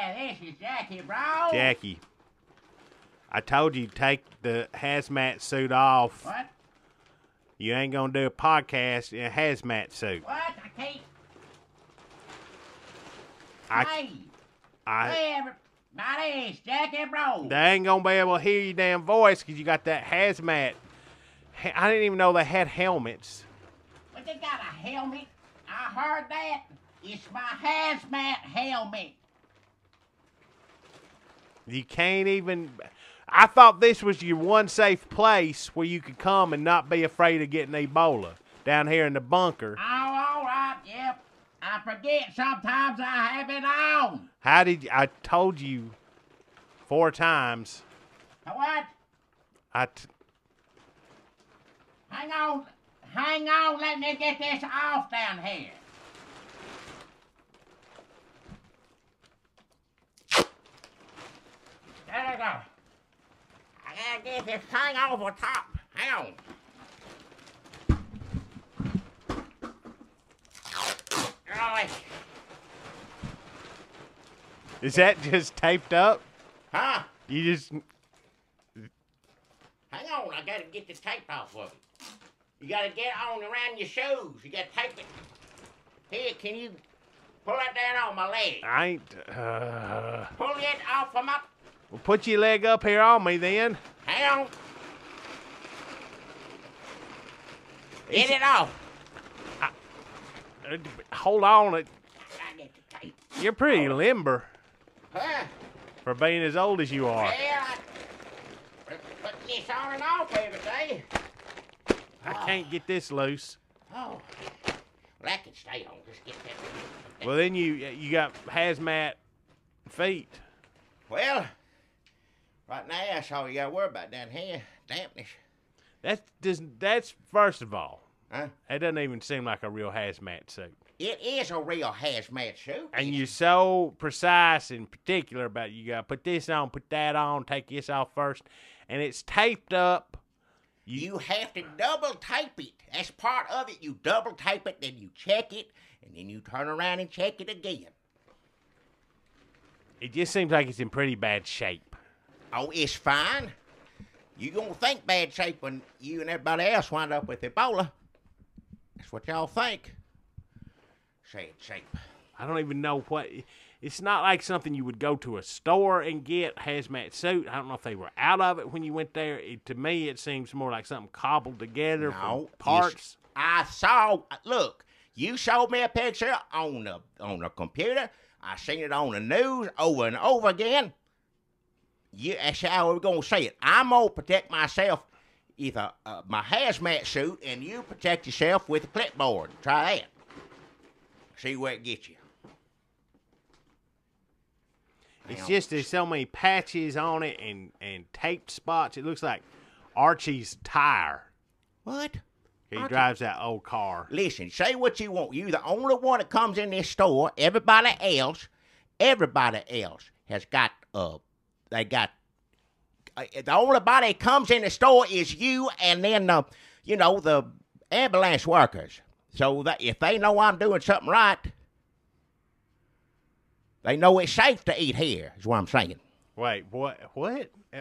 Yeah, this is Jackie, bro. Jackie, I told you take the hazmat suit off. What? You ain't gonna do a podcast in a hazmat suit. What? I can't. Hey, everybody, it's Jackie, bro. They ain't gonna be able to hear your damn voice because you got that hazmat. I didn't even know they had helmets. But they got a helmet. I heard that. It's my hazmat helmet. You can't even. I thought this was your one safe place where you could come and not be afraid of getting Ebola down here in the bunker. Oh, all right, yep. I forget sometimes I have it on. How did you, I told you 4 times. What? Hang on, let me get this off down here. There we go. I gotta get this thing over top. Hang on. Right. Is that just taped up? Huh? You just. Hang on, I gotta get the tape off of it. You gotta get it on around your shoes. You gotta tape it. Here, can you pull that down on my leg? I ain't. Pull it off of my... Well, put your leg up here on me then. Hang on. Get it off. Hold on. I get the tape. You're pretty limber Huh? for being as old as you are. Well, I putting this on and off every day. I can't get this loose. Oh. Well, that can stay on. Just get that. Well, then you got hazmat feet. Well, right now, that's all you got to worry about down here. Dampness. That's first of all. Huh? It doesn't even seem like a real hazmat suit. It is a real hazmat suit. And you're so precise and particular about it. You got to put this on, put that on, take this off first. And it's taped up. You have to double tape it. That's part of it. You double tape it, then you check it, and then you turn around and check it again. It just seems like it's in pretty bad shape. Oh, it's fine. You gonna think bad shape when you and everybody else wind up with Ebola. That's what y'all think. Sad shape. I don't even know what. It's not like something you would go to a store and get, hazmat suit. I don't know if they were out of it when you went there. To me, it seems more like something cobbled together from parts. I saw. Look, you showed me a picture on the computer. I seen it on the news over and over again. That's how we're gonna say it. I'm gonna protect myself, either my hazmat suit, and you protect yourself with a clipboard. Try that. See where it gets you. It's just there's so many patches on it and taped spots. It looks like Archie's tire. What? He drives that old car. Listen, say what you want. You're the only one that comes in this store. Everybody else has got, the only body that comes in the store is you and then, the ambulance workers. So that if they know I'm doing something right, they know it's safe to eat here, is what I'm saying. Wait, what?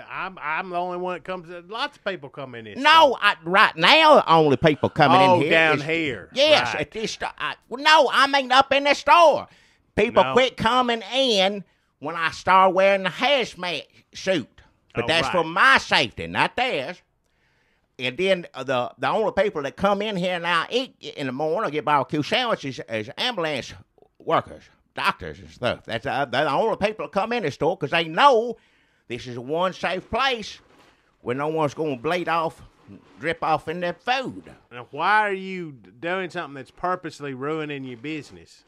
I'm the only one that comes. Lots of people come in this. No, right now, only people coming in here. Oh, down here. Yes, right. at this store. No, I mean up in the store. People quit coming in when I start wearing the hazmat suit. But that's for my safety, not theirs. And then the only people that come in here now eat in the morning or get barbecue sandwiches is ambulance workers, doctors and stuff. They're the only people that come in the store because they know this is one safe place where no one's going to bleed off, drip off in their food. Now, why are you doing something that's purposely ruining your business?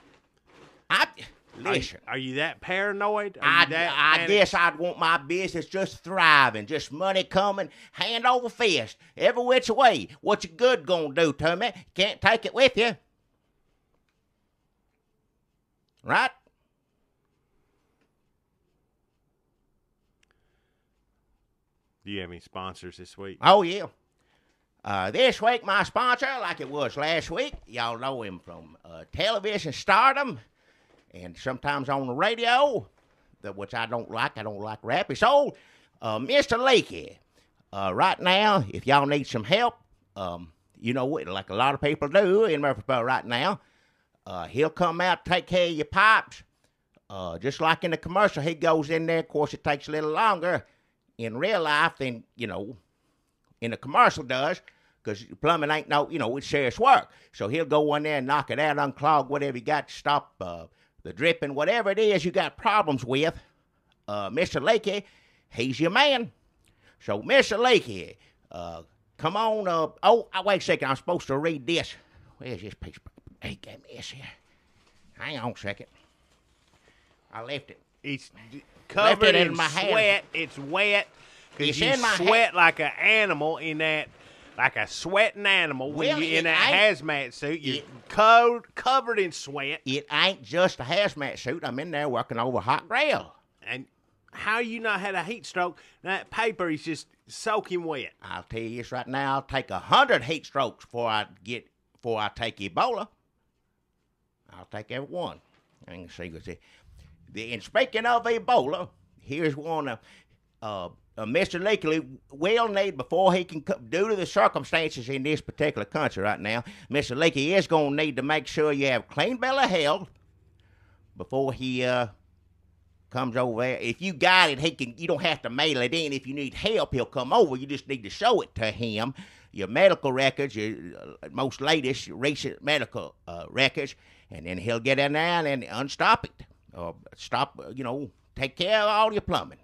Listen. Are you that paranoid? I guess I'd want my business just thriving, just money coming, hand over fist, every which way. What you good gonna do to me? Can't take it with you. Right? Do you have any sponsors this week? Oh, yeah. This week, my sponsor, like it was last week, y'all know him from television stardom and sometimes on the radio. which I don't like. I don't like rabbits. So, Mr. Leakey, right now, if y'all need some help, you know, like a lot of people do in Murfreesboro right now, he'll come out, take care of your pipes. Just like in the commercial, he goes in there. Of course, it takes a little longer in real life than, you know, in the commercial does, because plumbing ain't no, you know, it's serious work. So he'll go in there and knock it out, unclog whatever you got to stop the dripping, whatever it is you got problems with. Mr. Leakey, he's your man. So, Mr. Leakey, come on. Wait a second. I'm supposed to read this. Where's this piece of paper? He gave me this here. Hang on a second. I left it. It's covered in my sweat. hand. It's wet. Because you in my sweat like an animal in that, like a sweating animal when you're in that hazmat suit. You're covered in sweat. It ain't just a hazmat suit. I'm in there working over a hot grill. And how you not had a heat stroke? That paper is just soaking wet. I'll tell you this right now. I'll take 100 heat strokes before I take Ebola. I'll take every one. I can see what's it. And speaking of Ebola, here's one. Mr. Leakey will need, before he can, due to the circumstances in this particular country right now, Mr. Leakey is going to need to make sure you have a clean bill of health before he comes over there. If you got it, you don't have to mail it in. If you need help, he'll come over. You just need to show it to him. Your medical records, your most latest recent medical records, and then he'll get in there and unstop it. Take care of all your plumbing.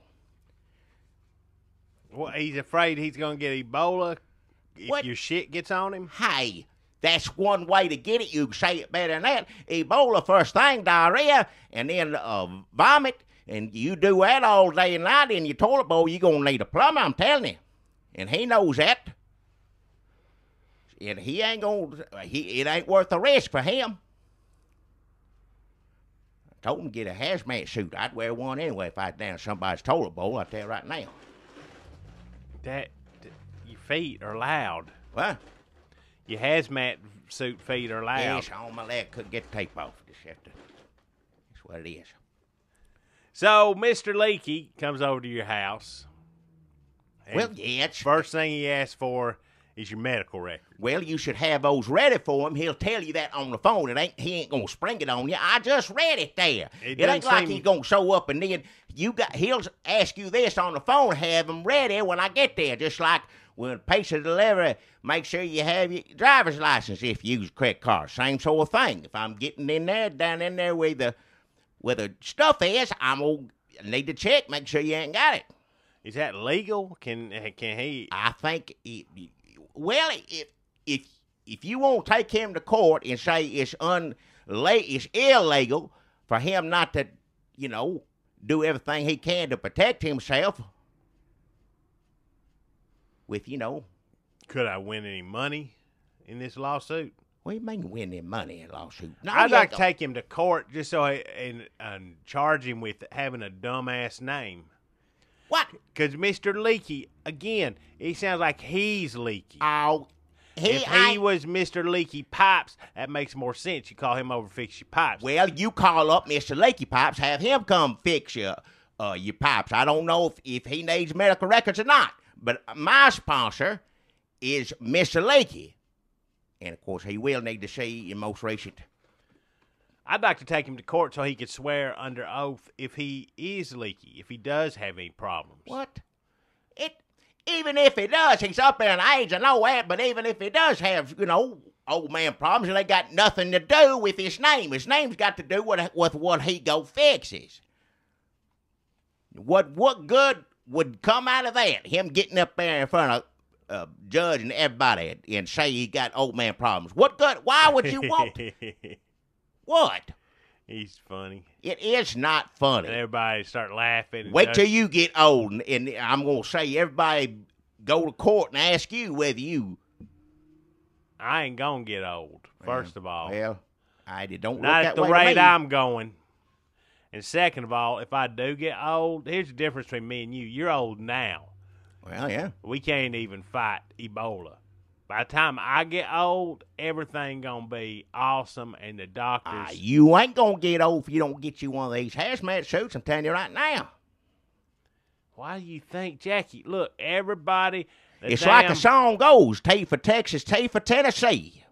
Well, he's afraid he's going to get Ebola if your shit gets on him? Hey, that's one way to get it. You can say it better than that. Ebola, first thing, diarrhea, and then vomit, and you do that all day and night in your toilet bowl, you're going to need a plumber, I'm telling you. And he knows that. And he ain't going to, it ain't worth the risk for him. I told him to get a hazmat suit. I'd wear one anyway if I was down somebody's toilet bowl, I'll tell you right now. Your feet are loud. What? Your hazmat suit feet are loud. Yes, on my leg. Couldn't get the tape off. Just have to. That's what it is. So, Mr. Leakey comes over to your house. Well, yeah. First thing he asks for is your medical record. Well, you should have those ready for him. He'll tell you that on the phone. He ain't gonna spring it on you. I just read it there. It ain't like he's gonna show up and then he'll ask you this on the phone. Have them ready when I get there. Just like when pizza delivery, make sure you have your driver's license if you use a credit card. Same sort of thing. If I'm getting down in there where the stuff is, I'm gonna need to check. Make sure you ain't got it. Is that legal? Can he? I think. Well, if you won't take him to court and say it's illegal for him not to, do everything he can to protect himself with, Could I win any money in this lawsuit? What do you mean win any money in a lawsuit? No, I'd like to take him to court just so and charge him with having a dumbass name. What? Because Mr. Leakey, again, he sounds like he's leaky. Oh, if he was Mr. Leaky Pipes, that makes more sense. You call him over, fix your pipes. Well, you call up Mr. Leaky Pipes, have him come fix your pipes. I don't know if he needs medical records or not, but my sponsor is Mr. Leakey. And, of course, he will need to see your most recent. I'd like to take him to court so he could swear under oath if he is leaky, if he does have any problems. What? Even if he does, he's up there in age, I know that, but even if he does have, old man problems, they got nothing to do with his name. His name's got to do with what he go fixes. What good would come out of that? Him getting up there in front of judge and everybody and say he got old man problems. What good? Why would you want? What? He's funny. It is not funny. And everybody start laughing. Wait till you get old, and I'm going to say everybody go to court and ask you whether you... I ain't going to get old, first of all. Well, I don't not look at the way rate to me. I'm going. And second of all, if I do get old, here's the difference between me and you. You're old now. Well, yeah. We can't even fight Ebola. By the time I get old, everything gonna be awesome, and the doctors. You ain't gonna get old if you don't get you one of these hazmat suits. I'm telling you right now. Why do you think, Jackie? Look, everybody. It's like a song goes: T for Texas, T for Tennessee.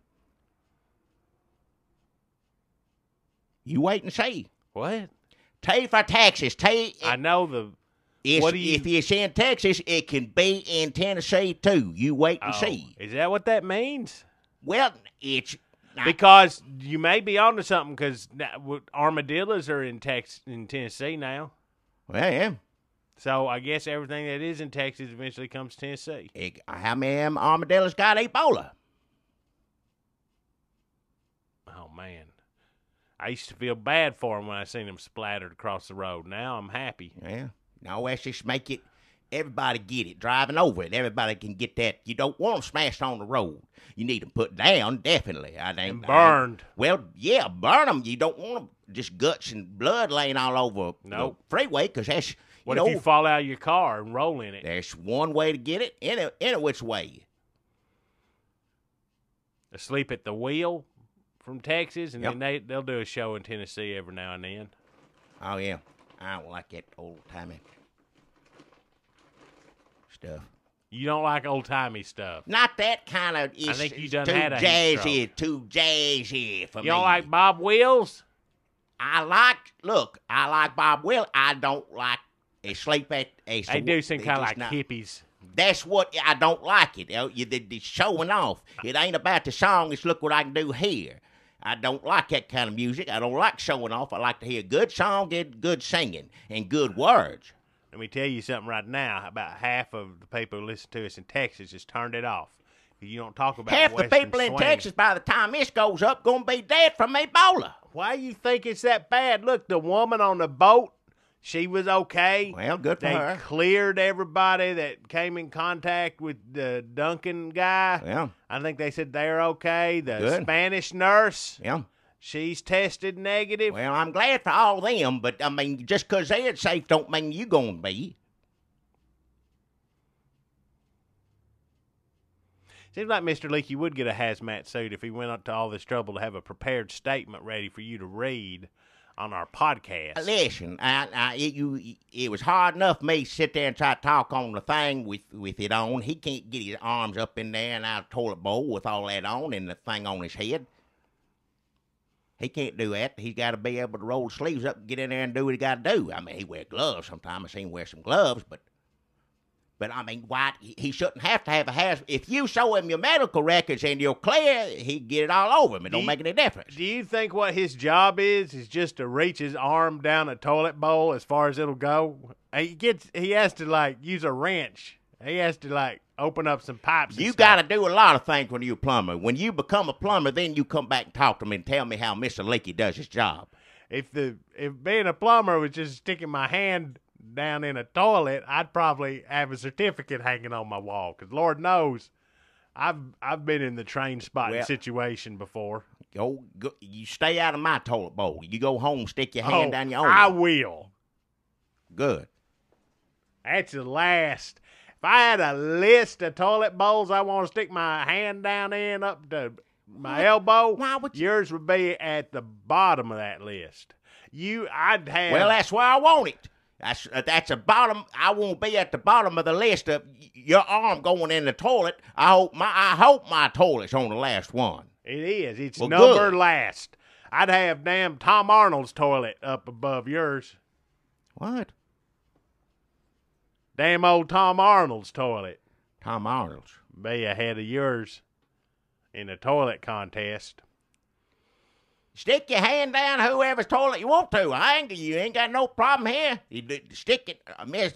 You wait and see. What? T for Texas, T. I know the. If it's in Texas, it can be in Tennessee, too. You wait and see. Is that what that means? Well, it's... Because you may be onto something, because armadillos are in Tennessee now. Well, yeah. So I guess everything that is in Texas eventually comes to Tennessee. How many of them armadillos got Ebola? Oh, man. I used to feel bad for them when I seen them splattered across the road. Now I'm happy. Yeah. No, that's just make it, everybody get it, driving over it. Everybody can get that. You don't want them smashed on the road. You need them put down, definitely. And burned. Well, yeah, burn them. You don't want them just guts and blood laying all over the freeway, because that's, What if you fall out of your car and roll in it? There's one way to get it, in which way. Asleep at the wheel from Texas, and then they'll do a show in Tennessee every now and then. Oh, yeah. I don't like that old-timey stuff. You don't like old-timey stuff? Not that kind of... I think you done too had a too jazzy for me. You don't like Bob Wills? I like Bob Wills. I don't like Asleep at... They do seem kind of like hippies. That's what... I don't like it. They're showing off. It ain't about the song. It's look what I can do here. I don't like that kind of music. I don't like showing off. I like to hear good song, good singing, and good words. Let me tell you something right now. About half of the people who listen to us in Texas just turned it off. You don't talk about half Western the people in swing. Texas, by the time this goes up, going to be dead from Ebola. Why do you think it's that bad? Look, the woman on the boat, she was okay. Well, good for her. They cleared everybody that came in contact with the Duncan guy. Yeah. I think they said they're okay. The Spanish nurse. Yeah. She's tested negative. Well, I'm glad for all them, but, I mean, just because they're safe don't mean you going to be. Seems like Mr. Leakey would get a hazmat suit if he went up to all this trouble to have a prepared statement ready for you to read on our podcast. Listen, it was hard enough for me to sit there and try to talk on the thing with it on. He can't get his arms up in there and out of the toilet bowl with all that on and the thing on his head. He can't do that. He's got to be able to roll the sleeves up and get in there and do what he got to do. I mean, he wear gloves sometimes. I seen him wear some gloves, but I mean, why he shouldn't have to have a hazmat. If you show him your medical records and you're clear, he get it all over him. It don't make any difference. Do you think what his job is just to reach his arm down a toilet bowl as far as it'll go? He has to, like, use a wrench. He has to, like, open up some pipes. You got to do a lot of things when you're a plumber. When you become a plumber, then you come back and talk to me and tell me how Mr. Leakey does his job. If being a plumber was just sticking my hand down in a toilet, I'd probably have a certificate hanging on my wall. Because Lord knows, I've been in the train spotting situation before. Go, you stay out of my toilet bowl. You go home, stick your hand down your own. I will. Good. That's the last. If I had a list of toilet bowls I want to stick my hand down in up to my elbow, yours would be at the bottom of that list. I'd have. Well, that's where I want it. That's the bottom. I won't be at the bottom of the list of your arm going in the toilet. I hope my toilet's on the last one. It is. It's numbered last. I'd have damn Tom Arnold's toilet up above yours. What? Damn old Tom Arnold's toilet. Tom Arnold's. Be ahead of yours in a toilet contest. Stick your hand down whoever's toilet you want to. You ain't got no problem here. You stick it, Miss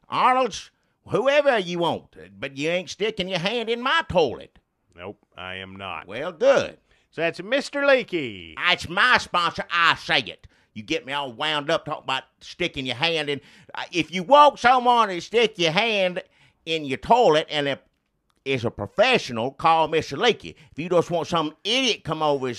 Arnold's, whoever you want. But you ain't sticking your hand in my toilet. Nope, I am not. Well, good. So that's Mr. Leakey. That's my sponsor. I say it. You get me all wound up talking about sticking your hand in. If you want someone to stick your hand in your toilet and it is a professional, call Mr. Leakey. If you just want some idiot come over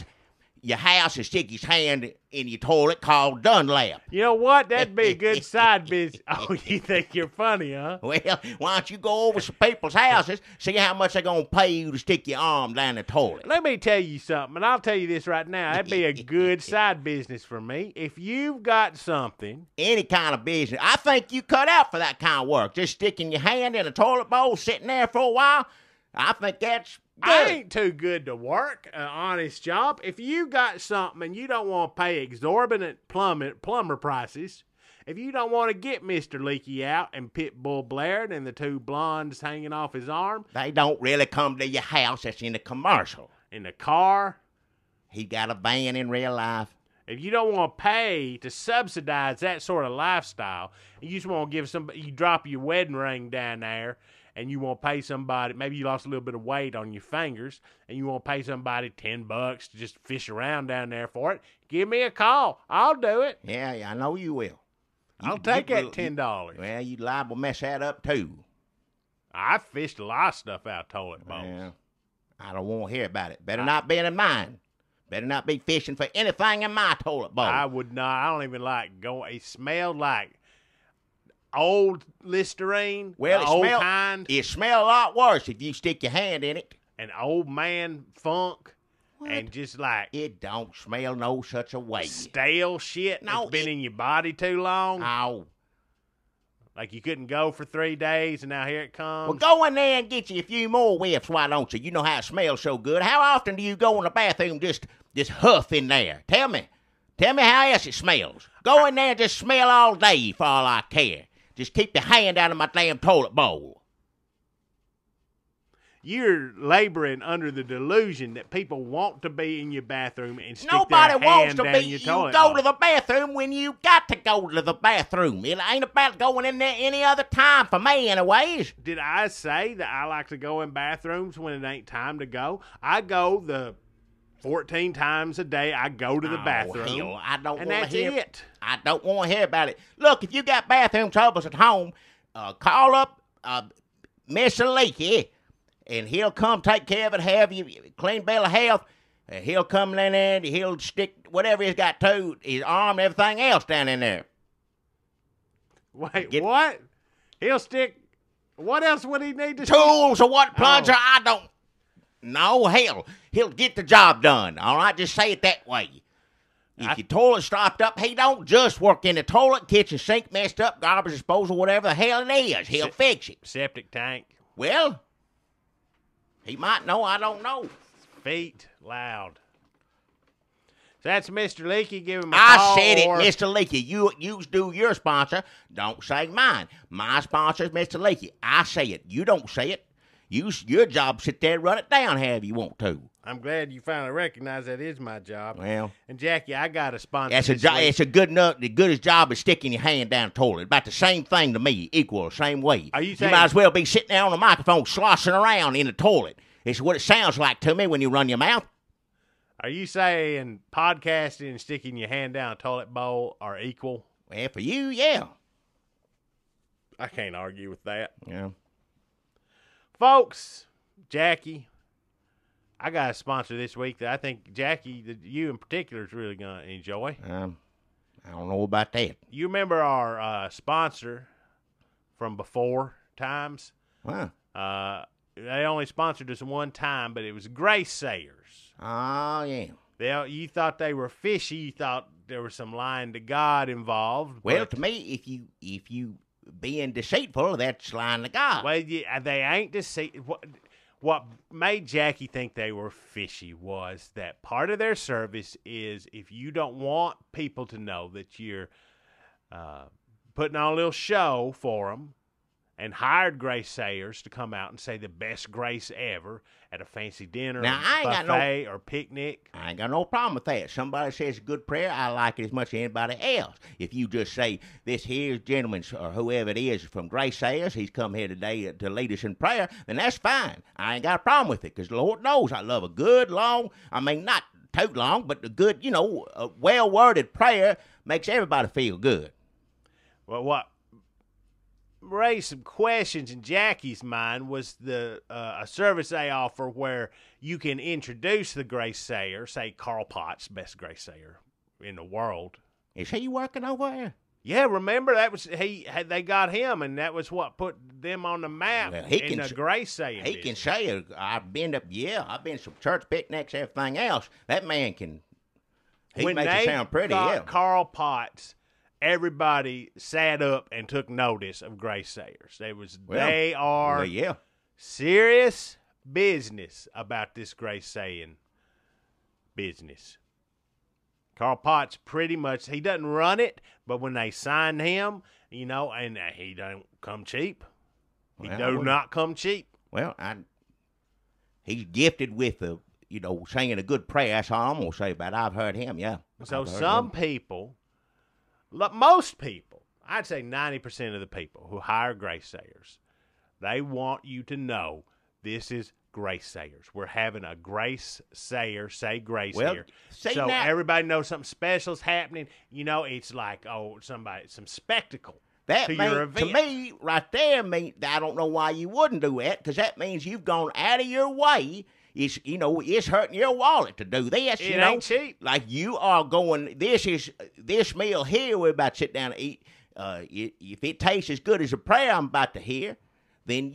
your house and stick his hand in your toilet called Dunlap. You know what? That'd be a good side business. Oh, you think you're funny, huh? Well, why don't you go over some people's houses, see how much they're going to pay you to stick your arm down the toilet? Let me tell you something, and I'll tell you this right now. That'd be a good side business for me. If you've got something. Any kind of business. I think you cut out for that kind of work. Just sticking your hand in a toilet bowl, sitting there for a while. I think that's good. I ain't too good to work an honest job. If you got something and you don't want to pay exorbitant plumber prices, if you don't want to get Mr. Leaky out and Pitbull Blair and the two blondes hanging off his arm. They don't really come to your house. That's in the commercial. In the car. He got a van in real life. If you don't want to pay to subsidize that sort of lifestyle, and you just want to give somebody, you drop your wedding ring down there, and you want to pay somebody, maybe you lost a little bit of weight on your fingers, and you want to pay somebody $10 to just fish around down there for it, give me a call. I'll do it. Yeah, I know you will. I'll take that $10. Well, you liable to mess that up, too. I fished a lot of stuff out of toilet bowls. Well, I don't want to hear about it. Better not be in mine. Better not be fishing for anything in my toilet bowl. I would not. I don't even like going. It smelled like old Listerine. Well, it smelled a lot worse if you stick your hand in it. An old man funk. What? And just like. It don't smell no such a way. Stale shit no, that's been in your body too long. Oh. Like you couldn't go for 3 days and now here it comes. Well, go in there and get you a few more whiffs, why don't you? You know how it smells so good. How often do you go in the bathroom just huff in there? Tell me how else it smells. Go in there and just smell all day for all I care. Just keep your hand out of my damn toilet bowl. You're laboring under the delusion that people want to be in your bathroom and stick Nobody their wants hand to down be. your You toilet go bowl. to the bathroom when you got to go to the bathroom. It ain't about going in there any other time for me, anyways. Did I say that I like to go in bathrooms when it ain't time to go? I go the 14 times a day. I go to the bathroom. Hell, I don't and want that's to hear it. I don't want to hear about it. Look, if you got bathroom troubles at home, call up Mr. Leaky, and he'll come take care of it, have you clean bill of health. He'll come in there and he'll stick whatever he's got to, his arm and everything else down in there. Wait, what? He'll stick, what else would he need to tools or what, plunger? I don't know. Hell, he'll get the job done, all right? Just say it that way. If your toilet's stopped up, he don't just work in the toilet, kitchen sink, messed up, garbage disposal, whatever the hell it is. He'll fix it. Septic tank. Well, he might know. I don't know. Feet loud. So that's Mr. Leaky. Give him a call. I said it, Mr. Leaky. You do your sponsor. Don't say mine. My sponsor is Mr. Leaky. I say it. You don't say it. Your job, sit there and run it down however you want to. I'm glad you finally recognize that is my job. Well, and Jackie, I got a sponsor. That's a job. It's a good enough. The goodest job is sticking your hand down the toilet. About the same thing to me, equal, same way. Are you saying you might as well be sitting there on the microphone, sloshing around in the toilet. It's what it sounds like to me when you run your mouth. Are you saying podcasting and sticking your hand down a toilet bowl are equal? Well, for you, yeah. I can't argue with that. Yeah. Folks, Jackie, I got a sponsor this week that I think, Jackie, that you in particular is really going to enjoy. I don't know about that. You remember our sponsor from before times? Huh. They only sponsored us one time, but it was Grace Sayers. Oh, yeah. You thought they were fishy. You thought there was some lying to God involved. Well, to me, if you being deceitful, that's lying to God. Well, yeah, they ain't deceitful. What made Jackie think they were fishy was that part of their service is if you don't want people to know that you're putting on a little show for them, and hired Grace Sayers to come out and say the best grace ever at a fancy dinner, now, buffet, or picnic. I ain't got no problem with that. Somebody says a good prayer, I like it as much as anybody else. If you just say, this here's gentleman, or whoever it is from Grace Sayers, he's come here today to lead us in prayer, then that's fine. I ain't got a problem with it, because the Lord knows I love a good, long, not too long, but a good, a well-worded prayer makes everybody feel good. Well, what? raised some questions in Jackie's mind was a service they offer where you can introduce the grace sayer, say Carl Potts, best grace sayer in the world. Is he working over there? Yeah, remember that was they got him, and that was what put them on the map in the grace saying. He can say, I've been to some church picnics, everything else. That man can. He makes it sound pretty. Yeah, Carl Potts. Everybody sat up and took notice of grace sayers. They are serious business about this grace saying business. Carl Potts pretty much, he doesn't run it, but when they sign him, and he don't come cheap. He do not come cheap. Well, he's gifted with saying a good prayer. That's all I'm going to say about it. I've heard him, yeah. So some people, most people, I'd say 90% of the people who hire grace sayers, they want you to know this is grace sayers. We're having a grace sayer say grace here. So everybody knows something special is happening. It's like, some spectacle. To me, right there, I don't know why you wouldn't do that, because that means you've gone out of your way. It's hurting your wallet to do this. It ain't cheap. Like you are going, this meal here we're about to sit down and eat. If it tastes as good as the prayer I'm about to hear, then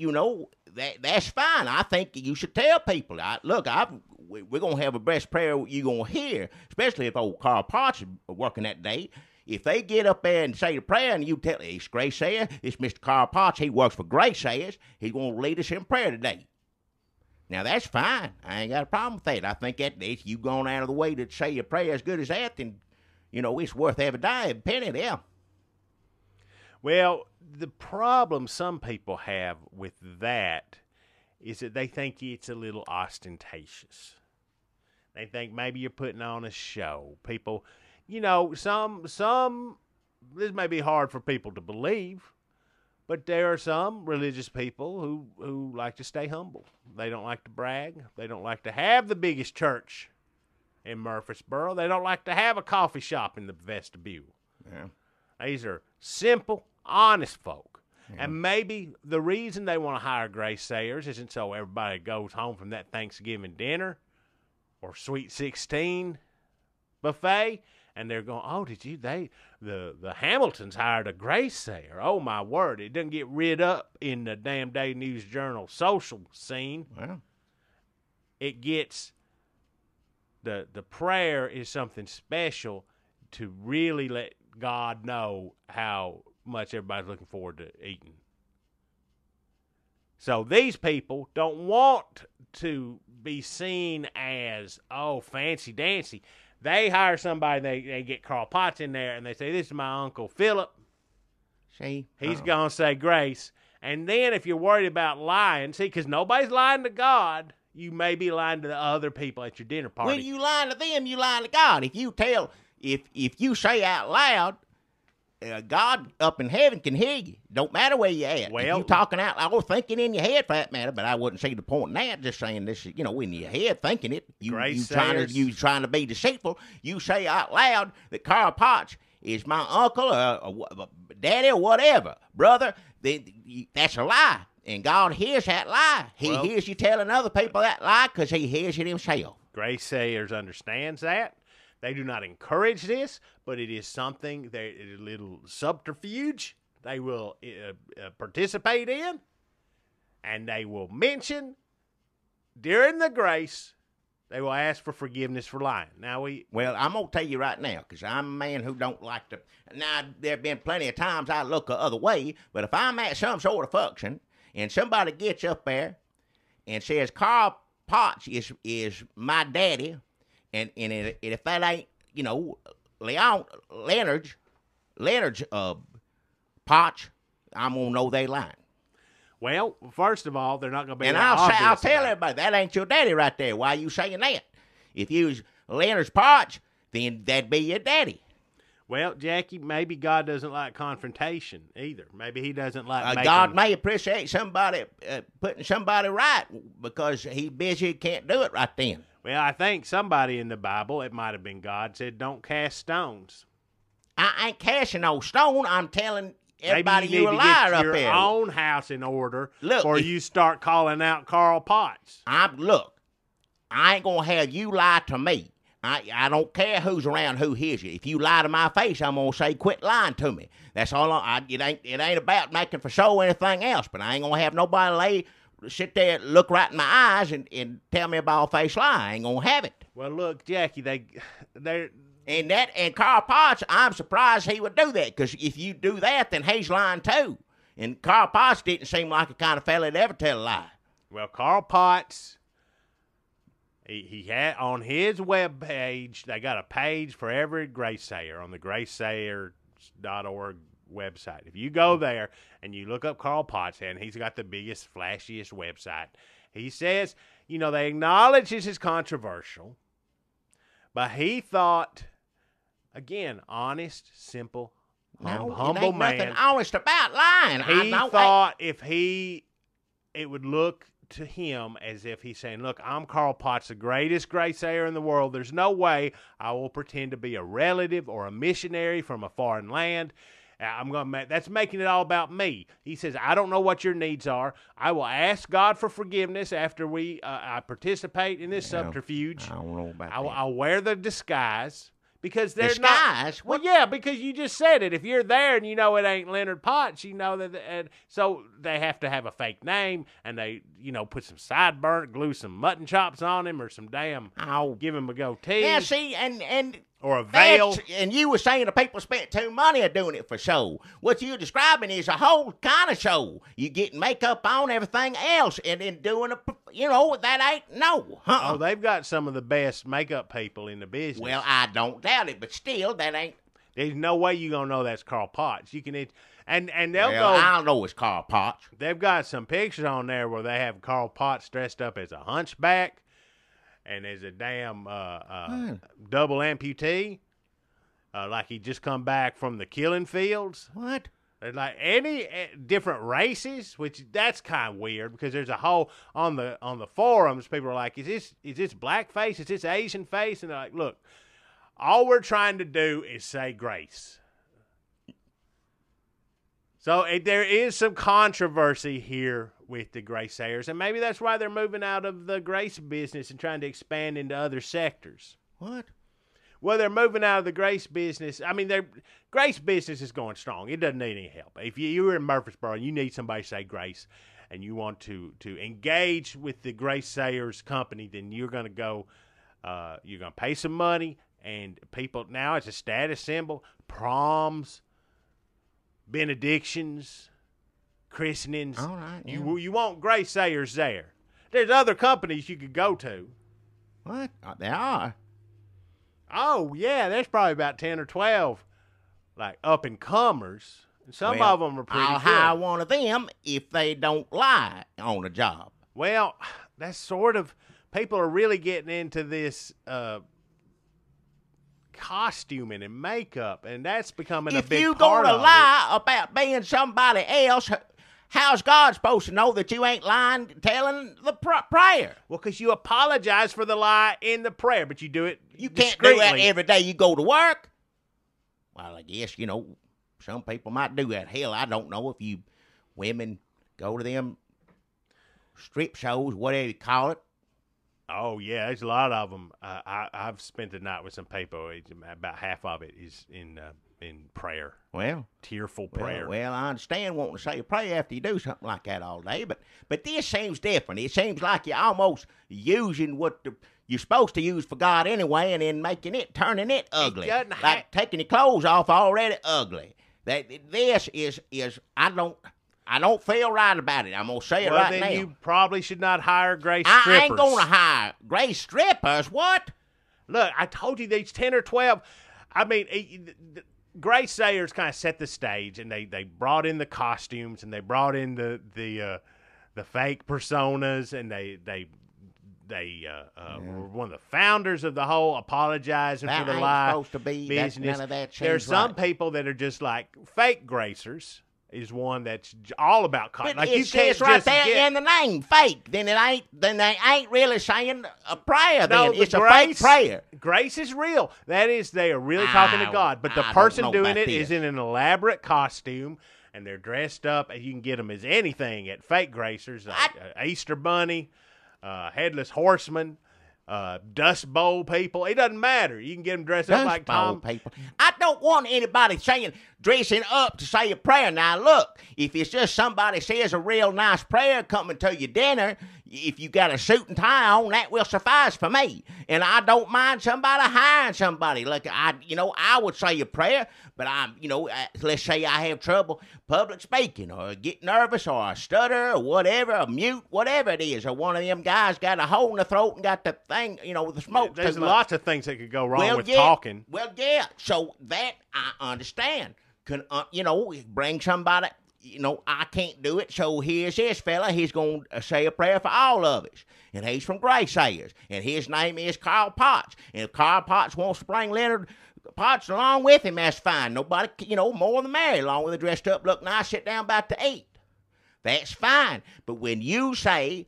that's fine. I think you should tell people. We're gonna have a best prayer you're gonna hear, especially if old Carl Potts is working that day. If they get up there and say the prayer, and you tell it's Grace Sayer, it's Mr. Carl Potts, he works for Grace Sayers, he's gonna lead us in prayer today. Now that's fine. I ain't got a problem with that. I think that if you've gone out of the way to say your prayer as good as that, then it's worth every dime, every penny there. Well, the problem some people have with that is that they think it's a little ostentatious. They think maybe you're putting on a show. People, some this may be hard for people to believe, but there are some religious people who like to stay humble. They don't like to brag. They don't like to have the biggest church in Murfreesboro. They don't like to have a coffee shop in the vestibule. Yeah. These are simple, honest folk. Yeah. And maybe the reason they want to hire grace sayers isn't so everybody goes home from that Thanksgiving dinner or Sweet 16 buffet and they're going, the Hamiltons hired a grace sayer. Oh, my word. It doesn't get rid up in the damn Daily News Journal social scene. Well, it gets, the prayer is something special to really let God know how much everybody's looking forward to eating. So these people don't want to be seen as, fancy dancy. They hire somebody, they get Carl Potts in there, and they say, this is my Uncle Philip. See? He's going to say grace. And then if you're worried about lying, because nobody's lying to God, you may be lying to the other people at your dinner party. When you lying to them, you lying to God. If you say out loud, God up in heaven can hear you. Don't matter where you're at. Well, if you talking out loud or thinking in your head for that matter, but I wouldn't see the point in that. Just saying this, in your head thinking it. You trying to be deceitful. You say out loud that Carl Potts is my uncle or daddy or whatever, brother. That's a lie. And God hears that lie. He hears you telling other people that lie because he hears it himself. Grace Sayers understands that. They do not encourage this, but it is something, a little subterfuge they will participate in, and they will mention during the grace, they will ask for forgiveness for lying. Well, I'm going to tell you right now, because I'm a man who don't like to, now there have been plenty of times I look the other way, but if I'm at some sort of function, and somebody gets up there and says, Carl Potts is my daddy, and if that ain't, Leonard's Potts, I'm going to know they lying. Well, first of all, they're not going to be. And I'll tell everybody, that ain't your daddy right there. Why are you saying that? If you was Leonard's Potts, then that'd be your daddy. Well, Jackie, maybe God doesn't like confrontation either. Maybe he doesn't like God may appreciate somebody putting somebody right because he's busy, can't do it right then. Well, I think somebody in the Bible, it might have been God, said don't cast stones. I ain't casting no stone. I'm telling everybody maybe you a need liar to get up your there. own house in order Look, before you start calling out Carl Potts. Look, I ain't gonna have you lie to me. I don't care who's around, who hears you. If you lie to my face, I'm gonna say, quit lying to me. That's all. It ain't about making for show or anything else. But I ain't gonna have nobody sit there, look right in my eyes, and tell me about a face lie. I ain't gonna have it. Well, look, Jackie, they're. And Carl Potts, I'm surprised he would do that, because if you do that, then he's lying too. And Carl Potts didn't seem like the kind of fella to ever tell a lie. Well, Carl Potts, he had on his web page, they got a page for every Graysayer on the graysayers.org website. If you go there and you look up Carl Potts, and he's got the biggest, flashiest website, he says, they acknowledge this is controversial, but he thought, again, honest, simple, humble man. Nothing honest about lying. He thought it would look to him as if he's saying, look, I'm Carl Potts, the greatest Graysayer in the world. There's no way I will pretend to be a relative or a missionary from a foreign land. That's making it all about me. He says, I don't know what your needs are. I will ask God for forgiveness after I participate in this subterfuge. I don't know about that. I'll wear the disguise. Because they're disguise? Not. Well, yeah, because you just said it. If you're there and you know it ain't Leonard Potts, you know that. And so they have to have a fake name, and they, put some sideburn, glue some mutton chops on him, or some damn. Give him a goatee. Yeah, see, and or a veil. And you were saying the people spent too money doing it for show. What you're describing is a whole kind of show. You get makeup on, everything else, and then doing that ain't no. Oh, they've got some of the best makeup people in the business. Well, I don't doubt it, but still, that ain't. There's no way you're gonna know that's Carl Potts. You can, and they'll go. I don't know it's Carl Potts. They've got some pictures on there where they have Carl Potts dressed up as a hunchback and as a damn double amputee, like he just come back from the killing fields. What? There's like any different races, which that's kind of weird because there's a whole on the forums. People are like, is this blackface? Is this Asian face? And they're like, look, all we're trying to do is say grace. So there is some controversy here with the Graysayers, and maybe that's why they're moving out of the grace business and trying to expand into other sectors. What? Well, they're moving out of the grace business. I mean, grace business is going strong. It doesn't need any help. If you're in Murfreesboro and you need somebody to say grace and you want to engage with the Graysayers company, then you're going to go, you're going to pay some money, and people, now it's a status symbol, proms, benedictions, christenings. All right. Yeah. You want Graysayers there. There's other companies you could go to. What? There are. Oh, yeah, there's probably about 10 or 12, like, up-and-comers. Some of them are pretty I'll good. hire one of them if they don't lie on a job. Well, that's sort of, people are really getting into this costuming and makeup, and that's becoming a big part of it. If you're going to lie about being somebody else, how's God supposed to know that you ain't lying telling the prayer? Well, because you apologize for the lie in the prayer, but you do it You can't do that every day you go to work. Well, I guess, some people might do that. Hell, I don't know if women go to them strip shows, whatever you call it. Oh, yeah, there's a lot of them. I've spent the night with some people. About half of it is in prayer. Well, tearful prayer. Well, I understand wanting to say a prayer after you do something like that all day, but this seems different. It seems like you're almost using what you're supposed to use for God anyway, and then turning it ugly, like taking your clothes off already ugly. This is I don't feel right about it. I'm gonna say it right now. Well, then you probably should not hire grace strippers. I ain't gonna hire grace strippers. What? Look, I told you these 10 or 12. I mean, Graysayers kind of set the stage, and they brought in the costumes, and they brought in the fake personas, and they were one of the founders of the whole apologizing for the lie supposed to be business. None of that There's some right. people that are just like fake gracers. Is one that's all about But like it you says can't right just there in the name, fake. Then they ain't really saying a prayer. No, then it's a fake prayer. Grace is real. That is, they are really talking to God. But the I person don't know doing about it is this. in an elaborate costume, and they're dressed up, and you can get them as anything at fake gracers, like Easter Bunny, Headless Horseman, Dust Bowl people. It doesn't matter. You can get them dressed up like Tom. People. I don't want anybody saying dressing up to say a prayer. Now, look, if it's just somebody says a real nice prayer coming to your dinner, if you got a suit and tie on, that will suffice for me. And I don't mind somebody hiring somebody. Look, I would say a prayer, but let's say I have trouble public speaking or get nervous or I stutter or whatever, or mute, whatever it is, or one of them guys got a hole in the throat and got the thing, the smoke. There's lots of things that could go wrong with talking. Well, yeah. So that I understand. Can, bring somebody, I can't do it. So here's this fella. He's going to say a prayer for all of us. And he's from Grace Sayers. And his name is Carl Potts. And if Carl Potts wants to bring Leonard Potts along with him, that's fine. Nobody, more than merry, along with the dressed up, look nice, sit down about to eat. That's fine. But when you say,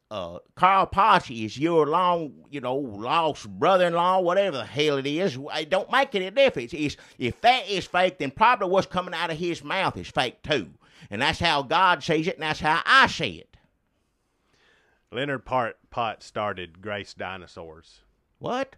Carl Potts is your lost brother-in-law, whatever the hell it is, it don't make any difference. If that is fake, then probably what's coming out of his mouth is fake too. And that's how God sees it, and that's how I see it. Leonard Potts started Grace Dinosaurs. What?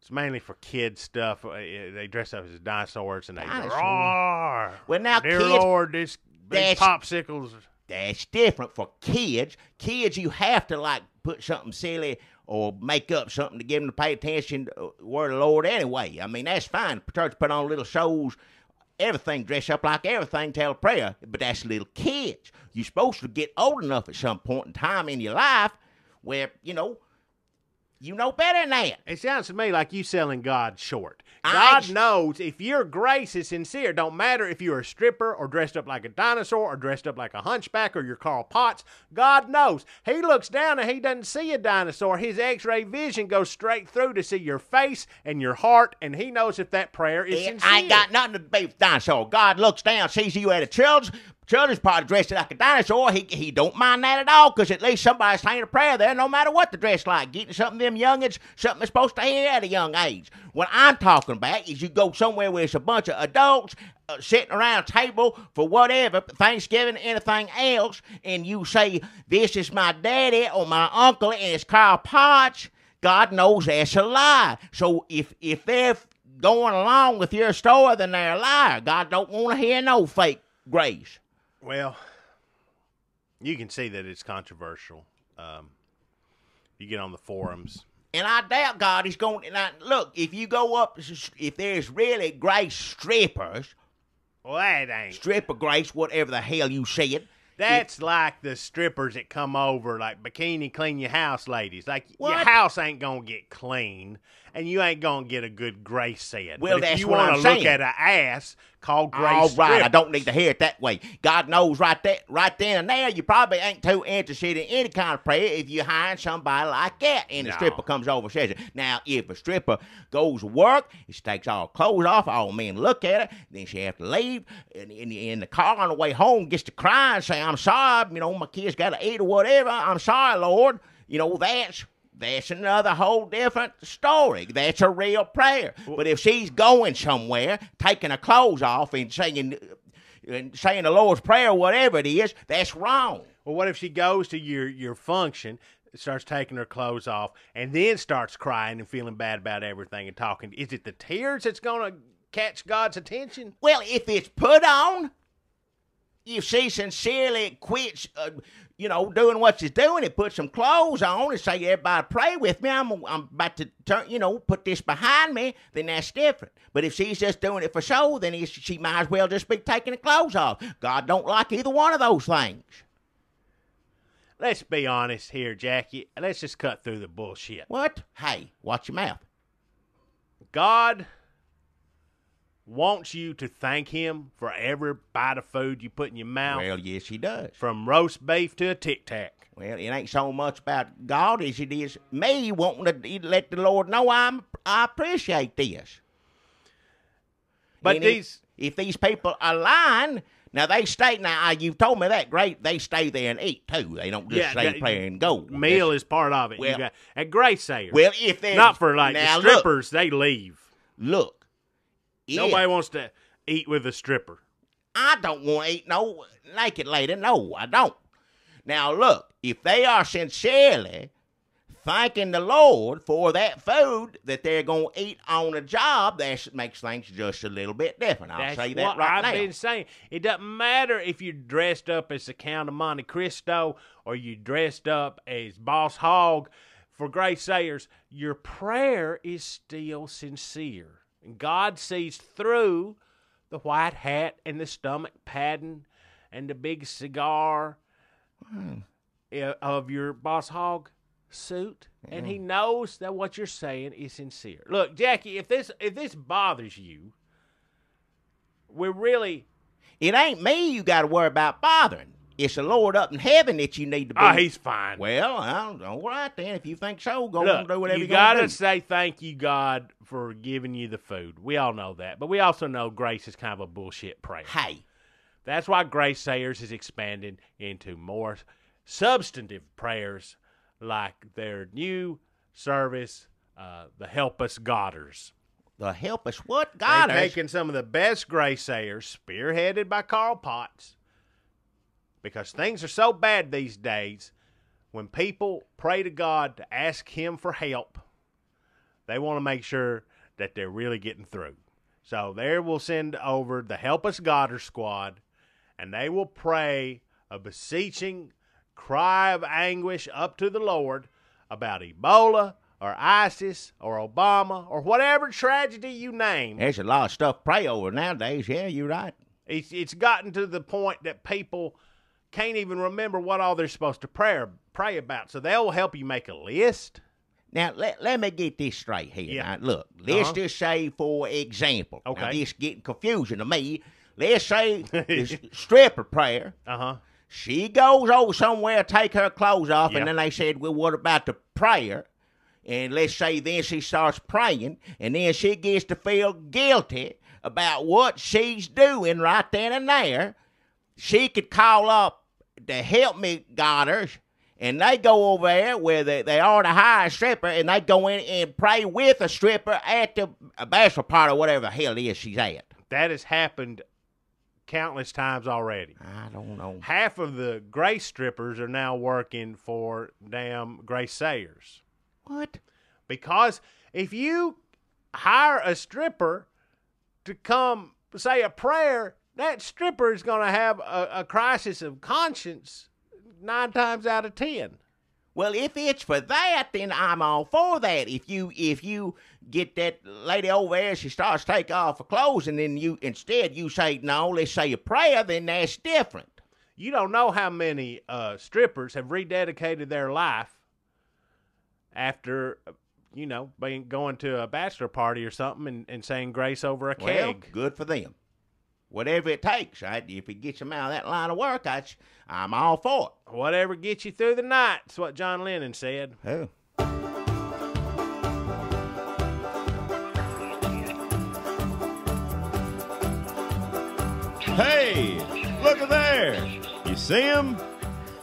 It's mainly for kids stuff. They dress up as dinosaurs, and they roar. Well, now, dear kids, Lord, this big popsicles. That's different for kids. Kids, you have to, put something silly or make up something to get them to pay attention to the word of the Lord anyway. I mean, that's fine. Church put on little shows, everything, dress up like everything, tell a prayer, but that's little kids. You're supposed to get old enough at some point in time in your life where, you know better than that. It sounds to me like you selling God short. God knows if your grace is sincere, don't matter if you're a stripper or dressed up like a dinosaur or dressed up like a hunchback or you're Carl Potts. God knows. He looks down and he doesn't see a dinosaur. His x-ray vision goes straight through to see your face and your heart, and he knows if that prayer is sincere. I ain't got nothing to do with dinosaur. God looks down, sees you at a children's party dressed like a dinosaur. He don't mind that at all, because at least somebody's saying a prayer there, no matter what the dress like. Getting something them youngins, something they're supposed to hear at a young age. What I'm talking about is you go somewhere where it's a bunch of adults sitting around a table for whatever, Thanksgiving, anything else, and you say, this is my daddy or my uncle, and it's Carl Potts. God knows that's a lie. So if they're going along with your story, then they're a liar. God don't want to hear no fake grace. Well, you can see that it's controversial. You get on the forums. And I doubt God is going to... Look, if you go up... If there's really grace strippers... Well, that ain't... Stripper grace, whatever the hell you said. That's like the strippers that come over, like bikini clean your house ladies. Like, your house ain't going to get clean, and you ain't going to get a good grace set. Well, but that's if you what I'm saying. look at an ass called grace all right, stripper. I don't need to hear it that way. God knows right then and there, you probably ain't too interested in any kind of prayer if you're hiring somebody like that, and the stripper comes over and says it. Now, if a stripper goes to work, she takes all clothes off, all men look at her, then she have to leave, and in the car on the way home, gets to cry and say, I'm sorry, my kids got to eat or whatever, I'm sorry, Lord. That's another whole different story. That's a real prayer. But if she's going somewhere, taking her clothes off and saying the Lord's Prayer or whatever it is, that's wrong. Well, what if she goes to your function, starts taking her clothes off, and then starts crying and feeling bad about everything and talking? Is it the tears that's going to catch God's attention? Well, if it's put on, if she sincerely quits... doing what she's doing, and put some clothes on and say, everybody pray with me, I'm about to turn, put this behind me, then that's different. But if she's just doing it for show, then she might as well just be taking the clothes off. God don't like either one of those things. Let's be honest here, Jackie. Let's just cut through the bullshit. What? Hey, watch your mouth. God wants you to thank him for every bite of food you put in your mouth. Well, yes, he does. From roast beef to a Tic Tac. Well, it ain't so much about God as it is me wanting to let the Lord know I appreciate this. But and if these people are lying, now they stay. Now you've told me that, great. They stay there and eat too. They don't just stay pray and go. Meal is part of it. Well, at Grace Sayers. Well, if they're not for the strippers, they leave. Look. Nobody wants to eat with a stripper. I don't want to eat no naked lady. No, I don't. Now, look, if they are sincerely thanking the Lord for that food that they're going to eat on the job, that makes things just a little bit different. I'll say that right now. I've been saying. It doesn't matter if you're dressed up as the Count of Monte Cristo or you dressed up as Boss Hogg. For Grace Sayers, your prayer is still sincere. And God sees through the white hat and the stomach padding and the big cigar of your Boss Hogg suit, and he knows that what you're saying is sincere. Look, Jackie, if this bothers you, it ain't me you got to worry about bothering. It's the Lord up in heaven that you need to be. Oh, he's fine. Well, all right then. If you think so, go on and do whatever you got to say thank you, God, for giving you the food. We all know that. But we also know grace is kind of a bullshit prayer. Hey. That's why Grace Sayers is expanding into more substantive prayers like their new service, the Help Us Godders. The Help Us what? Godders? They're taking some of the best Grace Sayers, spearheaded by Carl Potts, because things are so bad these days, when people pray to God to ask Him for help, they want to make sure that they're really getting through. So they will send over the Help Us Godder squad, and they will pray a beseeching cry of anguish up to the Lord about Ebola or ISIS or Obama or whatever tragedy you name. There's a lot of stuff to pray over nowadays. Yeah, you're right. It's gotten to the point that people can't even remember what all they're supposed to pray about. So they'll help you make a list. Now, let me get this straight here. Yeah. Now, look, let's just say, for example, okay. Now, this getting confusing to me. Let's say the stripper prayer. Uh-huh. She goes over somewhere, take her clothes off, and then they said, well, what about the prayer? And let's say then she starts praying, and then she gets to feel guilty about what she's doing right then and there. She could call up the Help Me Godders, and they go over there where they are to hire a stripper, and they go in and pray with a stripper at the bachelor party or whatever the hell it is she's at. That has happened countless times already. I don't know. Half of the Grace strippers are now working for damn Grace Sayers. What? Because if you hire a stripper to come say a prayer, that stripper is going to have a crisis of conscience 9 times out of 10. Well, if it's for that, then I'm all for that. If you get that lady over there, she starts to take off her clothes, and then you say, no, let's say a prayer, then that's different. You don't know how many strippers have rededicated their life after, going to a bachelor party or something and saying grace over a keg. Well, good for them. Whatever it takes, right? If it gets them out of that line of work, I'm all for it. Whatever gets you through the night, that's what John Lennon said. Oh. Hey, look at there. You see him?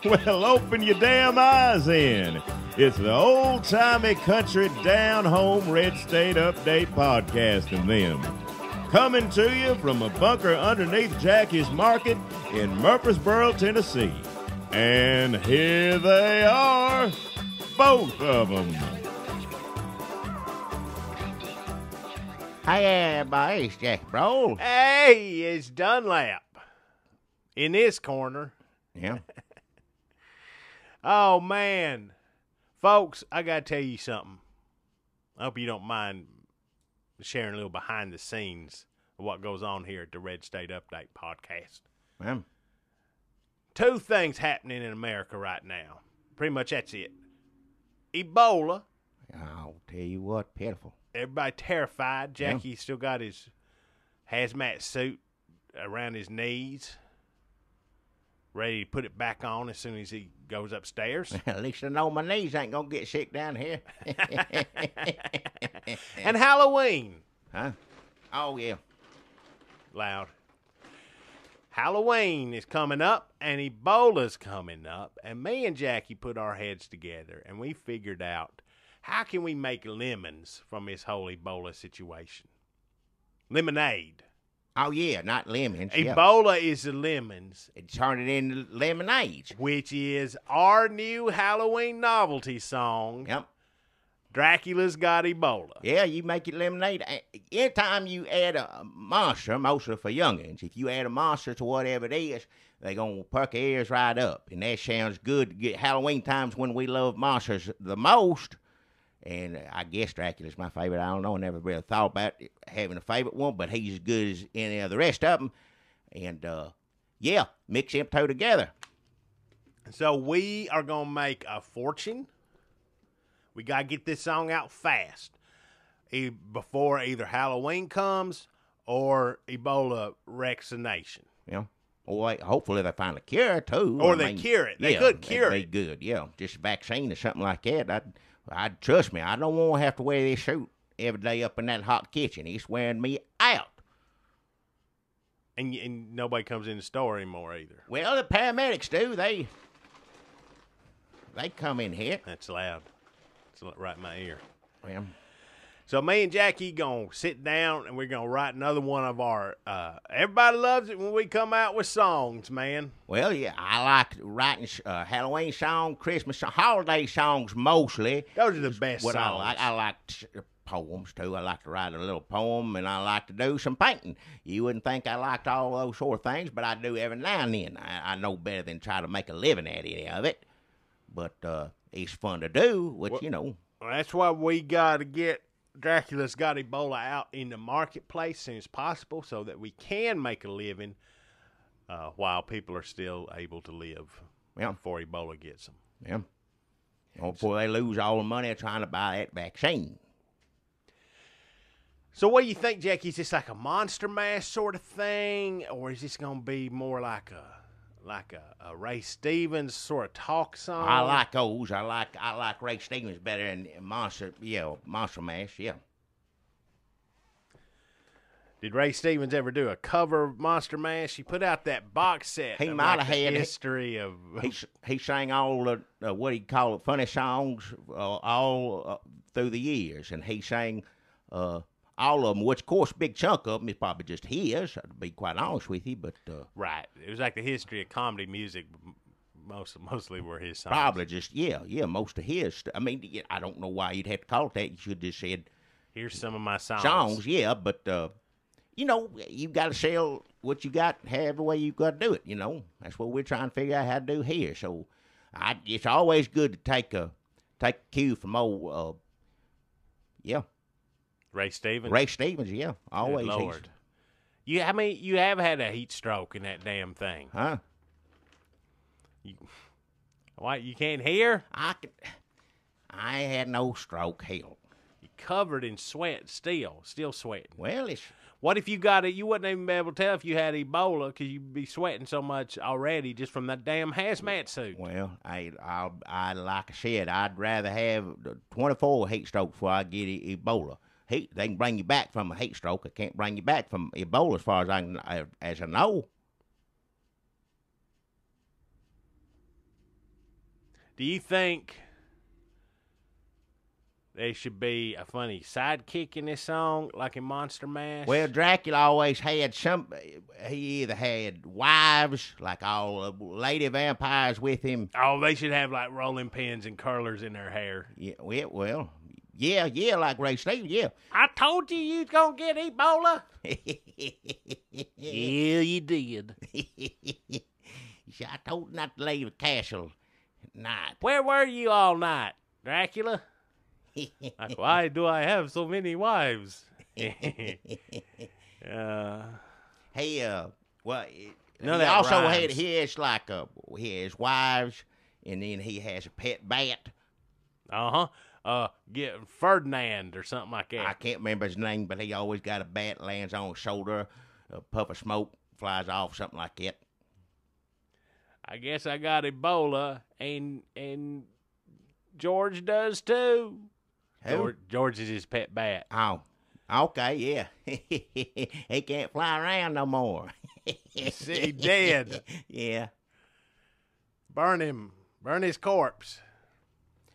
Well, open your damn eyes in. It's the old-timey country down-home Red State Update podcast and them. Coming to you from a bunker underneath Jackie's Market in Murfreesboro, Tennessee. And here they are, both of them. Hey, everybody, it's Jackie Bro. Hey, it's Dunlap in this corner. Yeah. Oh, man. Folks, I got to tell you something. I hope you don't mind sharing a little behind the scenes of what goes on here at the Red State Update podcast. 2 things happening in America right now. Pretty much that's it. Ebola. I'll tell you what, pitiful. Everybody terrified. Jackie still got his hazmat suit around his knees, ready to put it back on as soon as he goes upstairs. At least I know my knees ain't going to get sick down here. And Halloween. Huh? Oh, yeah. Loud. Halloween is coming up, and Ebola's coming up, and me and Jackie put our heads together, and we figured out, how can we make lemons from this whole Ebola situation? Lemonade. Oh, yeah, not lemons. Ebola is the lemons. It turned it into lemonade. Which is our new Halloween novelty song. Yep. Dracula's got Ebola. Yeah, you make it lemonade. Anytime you add a monster, mostly for youngins, if you add a monster to whatever it is, they're going to perk their ears right up. And that sounds good. Halloween time's when we love monsters the most. And I guess Dracula's my favorite. I don't know. I never really thought about having a favorite one, but he's as good as any of the rest of them. And, yeah, mix them two together. So we are going to make a fortune. We got to get this song out fast before either Halloween comes or Ebola wrecks the nation. Yeah. Or hopefully they find a cure, too. Or they cure it. They could cure it. Good, yeah. Just a vaccine or something like that. I'd trust me. I don't want to have to wear this suit every day up in that hot kitchen. It's wearing me out. And nobody comes in the store anymore either. Well, the paramedics do. They come in here. That's loud. It's right in my ear. Well, so me and Jackie going to sit down and we're going to write another one of our, everybody loves it when we come out with songs, man. Well, yeah, I like writing Halloween songs, Christmas songs, holiday songs mostly. Those are the best what songs. I like poems, too. I like to write a little poem, and I like to do some painting. You wouldn't think I liked all those sort of things, but I do every now and then. I know better than try to make a living at any of it. But it's fun to do, which, Well, that's why we got to get Dracula's Got Ebola out in the marketplace as soon as possible so that we can make a living while people are still able to live before Ebola gets them. Yeah. Or before they lose all the money trying to buy that vaccine. So what do you think, Jackie? Is this like a Monster Mash sort of thing, or is this going to be more like a Ray Stevens sort of talk song? I like those. I like Ray Stevens better than Monster Mash, yeah. Did Ray Stevens ever do a cover of Monster Mash? He put out that box set. He might have had history of. He sang all the what he call it, funny songs all through the years, and he sang all of them. Which, of course, a big chunk of them is probably just his. To be quite honest with you, but right, it was like the history of comedy music. Mostly were his songs. Probably just most of his. I mean, I don't know why you'd have to call it that. You should just said, "Here's some of my songs." Songs, yeah, but. You got to sell what you got, however way you got to do it. That's what we're trying to figure out how to do here. So, it's always good to take a cue from old, Ray Stevens. Ray Stevens, yeah, always. Good Lord, you have had a heat stroke in that damn thing, huh? What? You can't hear? I ain't had no stroke. Hell, you covered in sweat, still sweating. Well, it's. What if you got it? You wouldn't even be able to tell if you had Ebola because you'd be sweating so much already just from that damn hazmat suit. Well, I like I said, I'd rather have 24 heat strokes before I get Ebola. They can bring you back from a heat stroke. I can't bring you back from Ebola as far as I know. Do you think there should be a funny sidekick in this song, like in Monster Mash? Well, Dracula always had he either had wives, like all lady vampires with him. Oh, they should have like rolling pins and curlers in their hair. Yeah, yeah, like Ray Stevens, yeah. I told you was going to get Ebola. Yeah, you did. I told you not to leave the castle at night. Where were you all night, Dracula? Like, why do I have so many wives? He None of that also rhymes. he has wives, and then he has a pet bat. Get Ferdinand or something like that. I can't remember his name, but he always got a bat, lands on his shoulder, a puff of smoke flies off, something like that. I guess I got Ebola, and George does too. Who? George is his pet bat. Oh, okay, yeah. He can't fly around no more. He dead. Yeah. Burn him. Burn his corpse.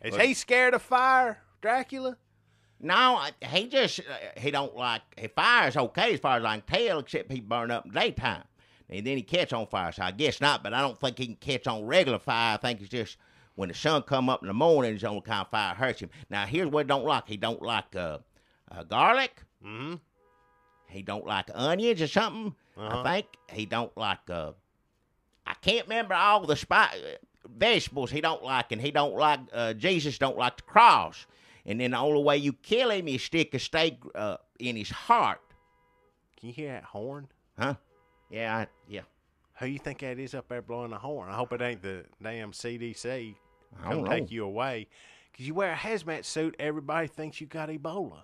Is he scared of fire, Dracula? No, he don't like, fire's okay as far as I can tell, except he burn up in the daytime. And then he catch on fire, so I guess not, but I don't think he can catch on regular fire. I think it's just when the sun come up in the morning, it's the only kind of fire hurts him. Now, here's what he don't like. He don't like garlic. Mm-hmm. He don't like onions or something. I think he don't like, I can't remember all the vegetables he don't like, and he don't like, Jesus don't like the cross. And then the only way you kill him is stick a stake in his heart. Can you hear that horn? Huh? Yeah, yeah. Who you think that is up there blowing the horn? I hope it ain't the damn CDC. I don't know. Take you away. Because you wear a hazmat suit, everybody thinks you got Ebola.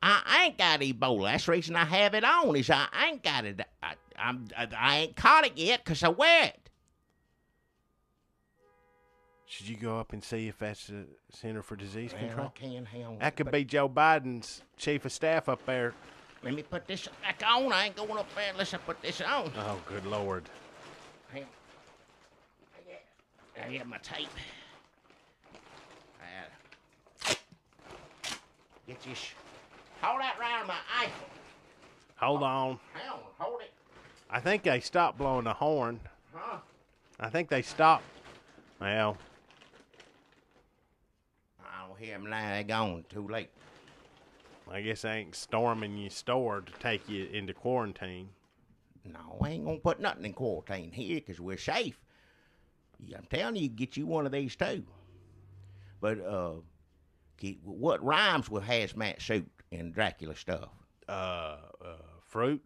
I ain't got Ebola. That's the reason I have it on, is I ain't got it. I ain't caught it yet because I wear it. Should you go up and see if that's the Center for Disease Control? I can. Hang on. That could be Joe Biden's chief of staff up there. Let me put this back on. I ain't going up there unless I put this on. Oh, good Lord. Hang on. I have my tape. Get this. Hold that round my ankle. Hold on. Hang on. Hold it. I think they stopped blowing the horn. Huh? I think they stopped. Well, I don't hear them now. They're gone. Too late. I guess they ain't storming your store to take you into quarantine. No, I ain't going to put nothing in quarantine here because we're safe. I'm telling you, get you one of these too. But what rhymes with hazmat suit and Dracula stuff? Fruit.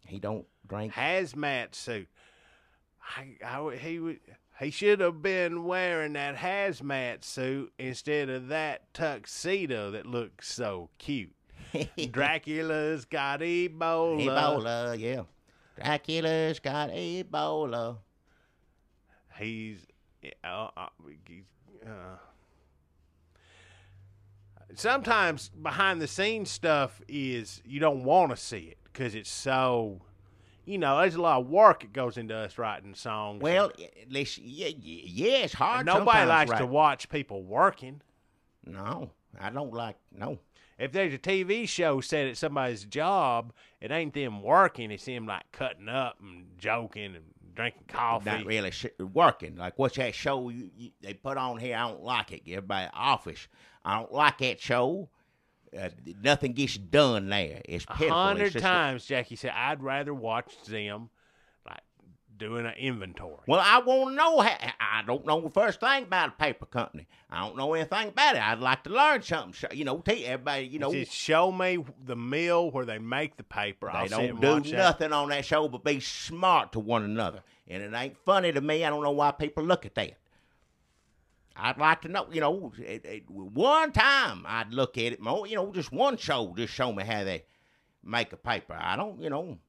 He don't drink. Hazmat suit. He should have been wearing that hazmat suit instead of that tuxedo that looks so cute. Dracula's got Ebola. Ebola, yeah. Dracula's got Ebola. Sometimes behind the scenes stuff is you don't want to see it because it's so, there's a lot of work that goes into us writing songs. Well, at least, yeah, it's hard. And nobody likes to watch people working. No, I don't like, no. If there's a TV show set at somebody's job, it ain't them working. It's them like cutting up and joking and drinking coffee. Not really working. Like, what's that show they put on here? I don't like it. Everybody Office. I don't like that show. Nothing gets done there. It's pitiful. 100 times, Jackie said, I'd rather watch them like doing an inventory. Well, I want to know. I don't know the first thing about a paper company. I don't know anything about it. I'd like to learn something. Tell everybody, Just show me the mill where they make the paper. They don't do nothing on that show but be smart to one another. And it ain't funny to me. I don't know why people look at that. I'd like to know, one time I'd look at it more, just one show, just show me how they make a paper. I don't,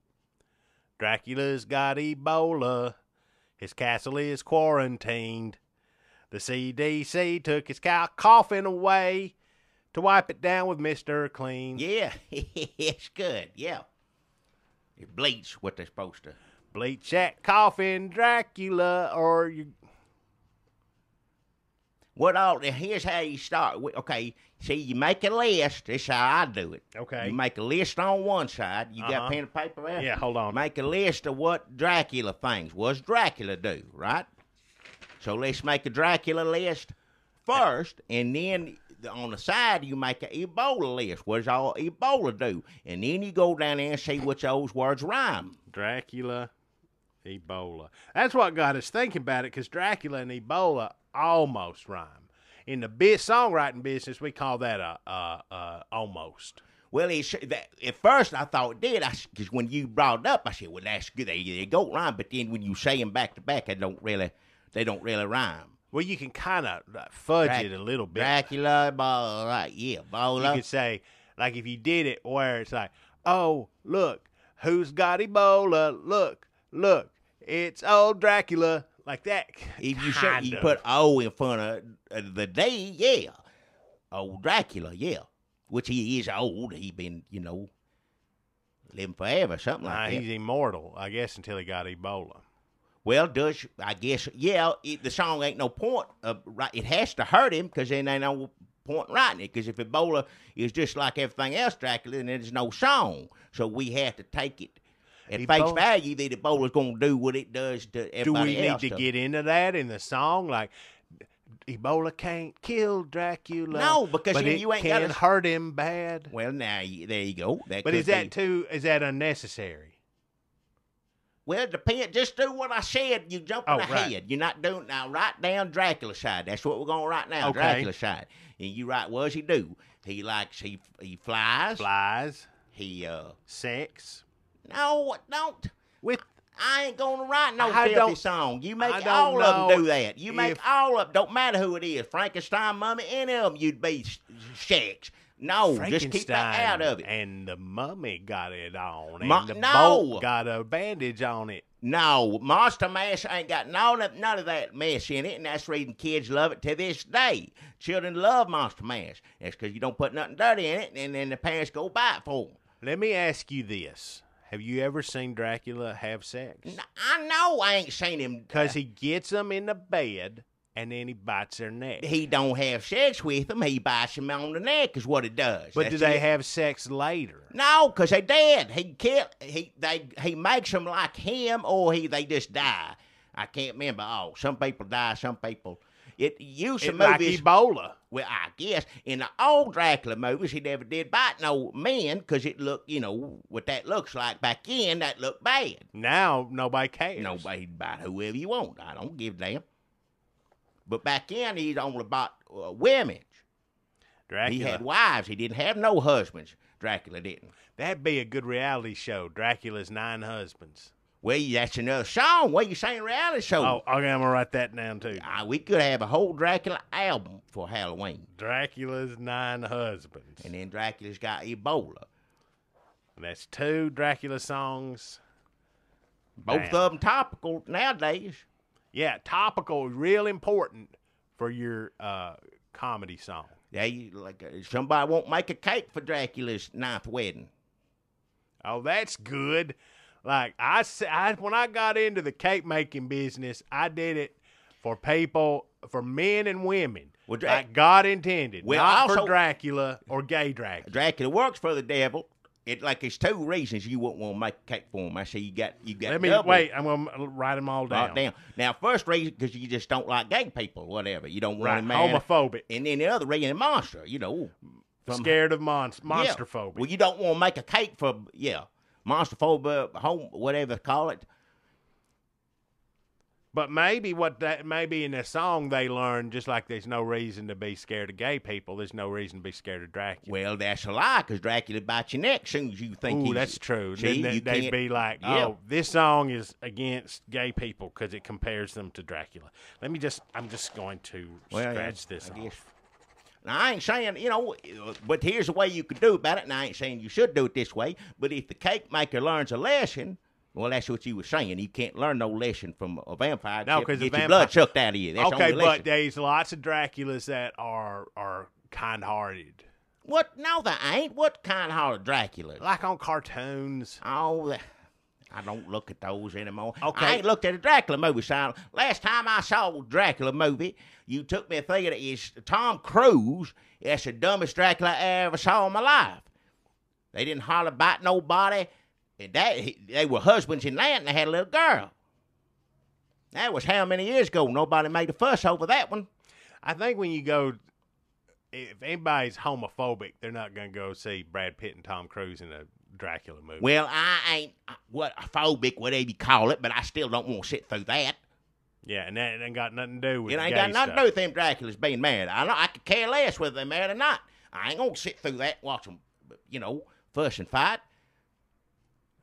Dracula's got Ebola. His castle is quarantined. The CDC took his coffin away to wipe it down with Mr. Clean. Yeah, it's good, yeah. It bleach what they're supposed to. Bleach that coffin, Dracula, or you... Here's how you start. Okay, see, you make a list. This is how I do it. Okay. You make a list on one side. You got pen and paper there? Yeah, hold on. Make a list of what Dracula things. What's Dracula do, right? So let's make a Dracula list first, and then on the side you make an Ebola list. What does all Ebola do? And then you go down there and see which those words rhyme. Dracula, Ebola. That's what got us thinking about it, because Dracula and Ebola almost rhyme. In the songwriting business, we call that a almost. Well, at first I thought it did, because when you brought it up, I said, well, that's good. They go rhyme, but then when you say them back to back, they don't really rhyme. Well, you can kind of fudge it a little bit. Dracula, Ebola, right, yeah, Ebola. You could say, like if you did it where it's like, oh, look, who's got Ebola? Look, it's old Dracula. Like that. If you put O in front of the D, yeah. Old Dracula, yeah. Which he is old. He been, living forever, something like that. He's immortal, I guess, until he got Ebola. Well, I guess, yeah, the song ain't no point. Right, it has to hurt him, because then they know point in writing it, because if Ebola is just like everything else, Dracula, then there's no song. So we have to take it at face value that Ebola's going to do what it does to everybody else. Do we need to get into that in the song? Like, Ebola can't kill Dracula. No, because but you ain't can got to hurt him bad. Well, now there you go. But is that unnecessary? Well, it depends. Just do what I said. You jump ahead. Right. You're not doing now. Write down Dracula side. That's what we're going to write now. Okay. Dracula side. And you write. What does he do? He flies. Flies. He sex. No, don't. I ain't gonna write no I filthy song. You make all of them do that. You make all of them. Don't matter who it is. Frankenstein, Mummy, any of them, you'd be sex. No, just keep that out of it. And the Mummy got it on. And the boat got a bandage on it. No, Monster Mash ain't got none of that mess in it, and that's the reason kids love it to this day. Children love Monster Mash. That's because you don't put nothing dirty in it, and then the parents go buy it for them. Let me ask you this. Have you ever seen Dracula have sex? I know I ain't seen him. Because he gets them in the bed, and then he bites their neck. He don't have sex with them. He bites them on the neck is what it does. But do they have sex later? No, because they dead. He makes them like him, or they just die. I can't remember. Oh, some people die, some people... It used to movies like Ebola. Well, I guess in the old Dracula movies, he never did bite no men because it looked, what that looks like back then, that looked bad. Now, nobody cares. Nobody bite whoever you want. I don't give a damn. But back then, he'd only bought women. Dracula. He had wives. He didn't have no husbands. Dracula didn't. That'd be a good reality show, Dracula's 9 Husbands. Well, that's another song. What you saying, reality show? Oh, okay, I'm going to write that down, too. We could have a whole Dracula album for Halloween. Dracula's 9 Husbands. And then Dracula's got Ebola. That's 2 Dracula songs. Both of them topical nowadays. Yeah, topical is real important for your comedy song. Yeah, somebody won't make a cake for Dracula's 9th wedding. Oh, that's good. Like, when I got into the cake making business, I did it for people, for men and women, like God intended, not for Dracula or gay Dracula. Dracula works for the devil. It's 2 reasons you wouldn't want to make a cake for him. I say you got Let me double. wait. I'm going to write them all down. Now, first reason, because you just don't like gay people, whatever. You don't want him homophobic. And then the other reason, monster, Scared of monster phobia. Well, you don't want to make a cake for, monster phobia, whatever call it. But maybe in the song they learned, just like there's no reason to be scared of gay people, there's no reason to be scared of Dracula. Well, that's a lie, because Dracula bites your neck as soon as you think that's true. See, they'd be like, this song is against gay people because it compares them to Dracula. I'm just going to scratch this off. Now, I ain't saying, but here's the way you could do about it, and I ain't saying you should do it this way, but if the cake maker learns a lesson, well, that's what you were saying. You can't learn no lesson from a vampire. No, because your blood sucked out of you. That's okay, the only lesson. But there's lots of Draculas that are kind-hearted. What? No, there ain't. What kind-hearted Draculas? Like on cartoons. Oh, I don't look at those anymore. Okay. I ain't looked at a Dracula movie, son. Last time I saw a Dracula movie, you took me thinking it is Tom Cruise. That's the dumbest Dracula I ever saw in my life. They didn't hardly bite nobody. And they were husbands in that, and they had a little girl. That was how many years ago? Nobody made a fuss over that one. I think if anybody's homophobic, they're not going to go see Brad Pitt and Tom Cruise in a Dracula movie. Well, I ain't phobic, whatever you call it, but I still don't want to sit through that. Yeah, and that ain't got nothing to do with it. Ain't got nothing to do with them Draculas being married. I could care less whether they're married or not. I ain't going to sit through that, watch them, fuss and fight.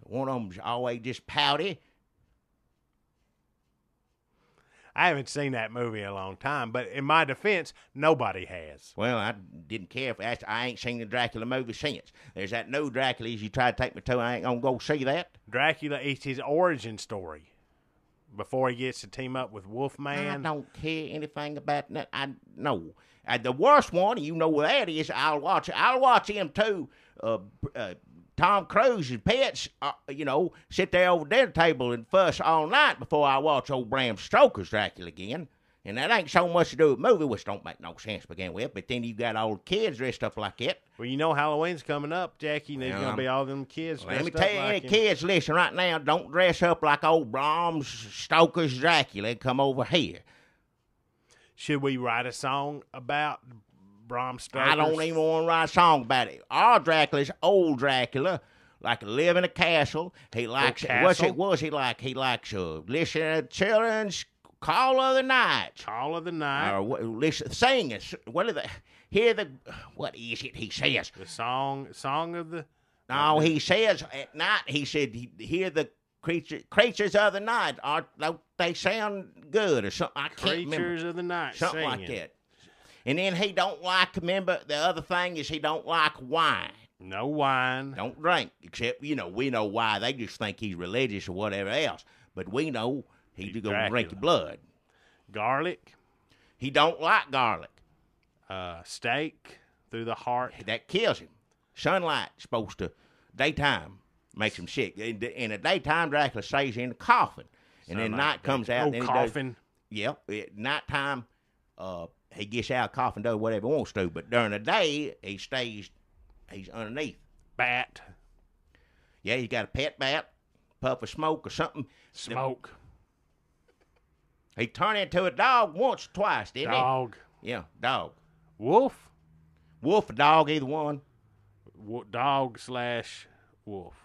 One of them's always just pouty. I haven't seen that movie in a long time, but in my defense, nobody has. Well, I didn't care. I ain't seen the Dracula movie since. There's that new Dracula you tried to take me to. I ain't going to go see that. Dracula is his origin story before he gets to team up with Wolfman. I don't care anything about that. No. The worst one, you know what that is, I'll watch him too. Tom Cruise's pets, sit there over the dinner table and fuss all night before I watch old Bram Stoker's Dracula again. And that ain't so much to do with movie, which don't make no sense to begin with. But then you got all the kids dressed up like it. Well, you know Halloween's coming up, Jackie. There's going to be all them kids dressed up. Let me tell you, any kids listen right now, don't dress up like old Bram Stoker's Dracula. Come over here. Should we write a song about Bram Stoker? I don't even want to write a song about it. Our Dracula's old Dracula. Like live in a castle. He likes He likes listen to children's call of the night. Call of the night. Or listen, sing it. What are the? Hear the? What is it? He says the song of the. No, he says at night. He said hear the creatures of the night. Don't they sound good or something? I can't remember. Creatures of the night. Something singing. like that. And then he don't like. Remember the other thing is he don't like wine. No wine. Don't drink, except, we know why. They just think he's religious or whatever else. But we know he's going to drink your blood. Garlic. He don't like garlic. Steak through the heart. That kills him. Sunlight's supposed to, daytime, makes him sick. In the daytime, Dracula stays in the coffin. And then night comes out. And coffin. At nighttime, he gets out of the coffin, does whatever he wants to. But during the day, he's underneath. Bat. Yeah, he's got a pet bat, puff of smoke or something. Smoke. He turned into a dog once or twice, didn't he? Dog. Yeah, dog. Wolf. Wolf or dog, either one. Dog/wolf.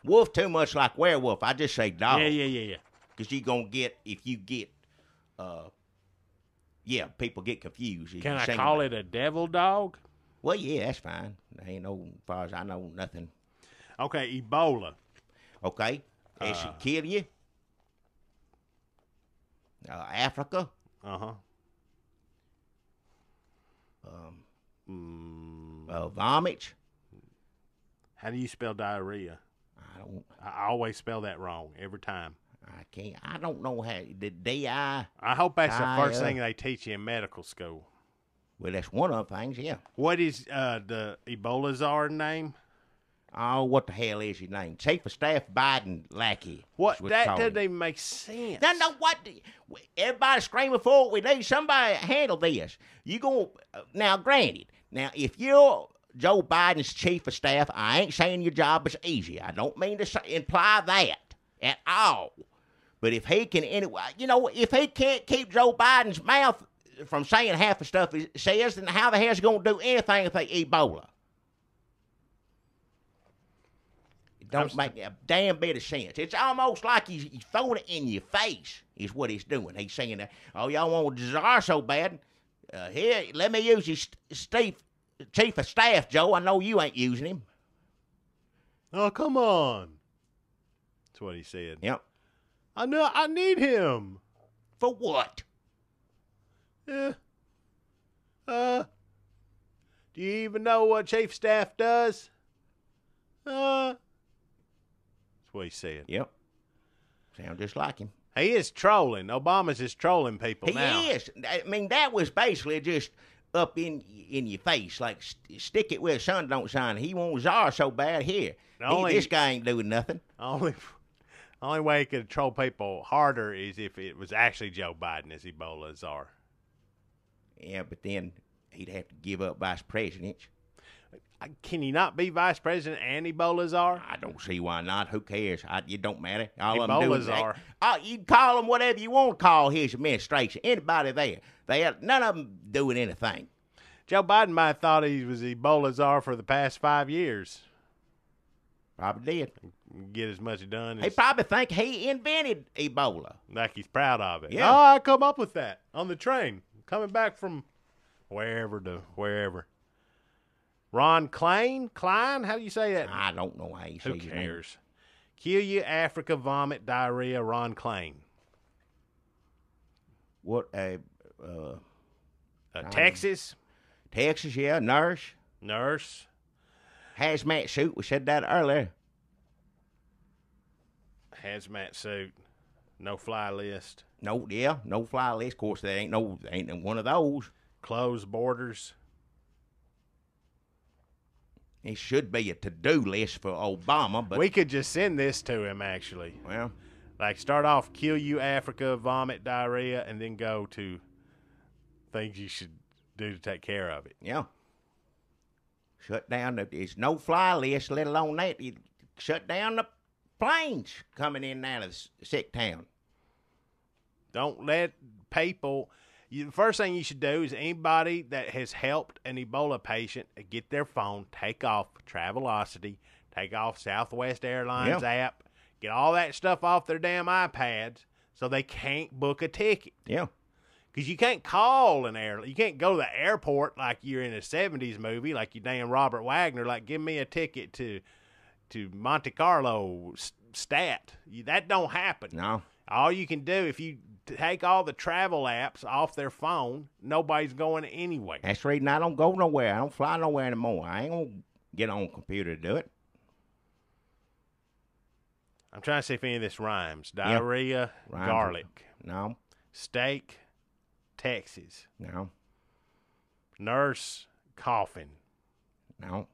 Wolf too much like werewolf. I just say dog. Yeah. Because you're going to get, if you get, people get confused. Can I call it a devil dog? Well, yeah, that's fine. There ain't no, as far as I know, nothing. Okay, Ebola. Okay, it should kill you. Africa. Vomit. How do you spell diarrhea? I always spell that wrong every time. I can't. I don't know how. The D-I. I hope that's the first thing they teach you in medical school. Well, that's one of the things, yeah. What is the Ebola czar name? Oh, what the hell is his name? Chief of Staff Biden Lackey. What? That doesn't even make sense. No, what? Everybody's screaming for it. We need somebody to handle this. You go now, granted. Now, if you're Joe Biden's chief of staff, I ain't saying your job is easy. I don't mean to imply that at all. But if he can, anyway, if he can't keep Joe Biden's mouth from saying half the stuff he says, then how the hell is he going to do anything if they Ebola? It don't make a damn bit of sense. It's almost like he's throwing it in your face is what he's doing. He's saying, oh, y'all want a czar so bad? Here, let me use your chief of staff, Joe. I know you ain't using him. Oh, come on. That's what he said. Yep. I know. I need him. For what? Yeah. Do you even know what chief staff does? That's what he said. Yep. Sound just like him. He is trolling. Obama's just trolling people now. He is. I mean, that was basically just up in your face. Like, stick it where the sun don't shine. He wants czar so bad here. This guy ain't doing nothing. Only way he could troll people harder is if it was actually Joe Biden as Ebola czar. Yeah, but then he'd have to give up vice president. Can he not be vice president and Ebola czar? I don't see why not. Who cares? It don't matter. All Ebola czar. You call him whatever you want to call his administration. Anybody there. None of them doing anything. Joe Biden might have thought he was Ebola czar for the past 5 years. Probably did. Get as much done. He probably think he invented Ebola. Like he's proud of it. Yeah. Oh, I come up with that on the train. Coming back from wherever to wherever. Ron Klein? How do you say that? I don't know how you say Who his name. cares? Kill you, Africa, vomit, diarrhea, Ron Klein. What, Texas? Texas, yeah. Nurse. Hazmat suit. We said that earlier. Hazmat suit. No fly list. No fly list. Of course, there ain't one of those. Closed borders. It should be a to-do list for Obama, but we could just send this to him, actually. Well, like start off, kill you, Africa, vomit, diarrhea, and then go to things you should do to take care of it. Yeah. Shut down there's no fly list, let alone that. You shut down the planes coming in and out of the sick town. Don't let people. The first thing you should do is anybody that has helped an Ebola patient get their phone, take off Travelocity, take off Southwest Airlines app, get all that stuff off their damn iPads so they can't book a ticket. Yeah. Because you can't call an airline. You can't go to the airport like you're in a 70s movie, like you damn Robert Wagner, like, give me a ticket to Monte Carlo stat. That don't happen. No. All you can do, if you take all the travel apps off their phone, nobody's going anywhere. That's the reason I don't go nowhere. I don't fly nowhere anymore. I ain't going to get on a computer to do it. I'm trying to see if any of this rhymes. Diarrhea, garlic. No. Steak, Texas. No. Nurse, coughing. No.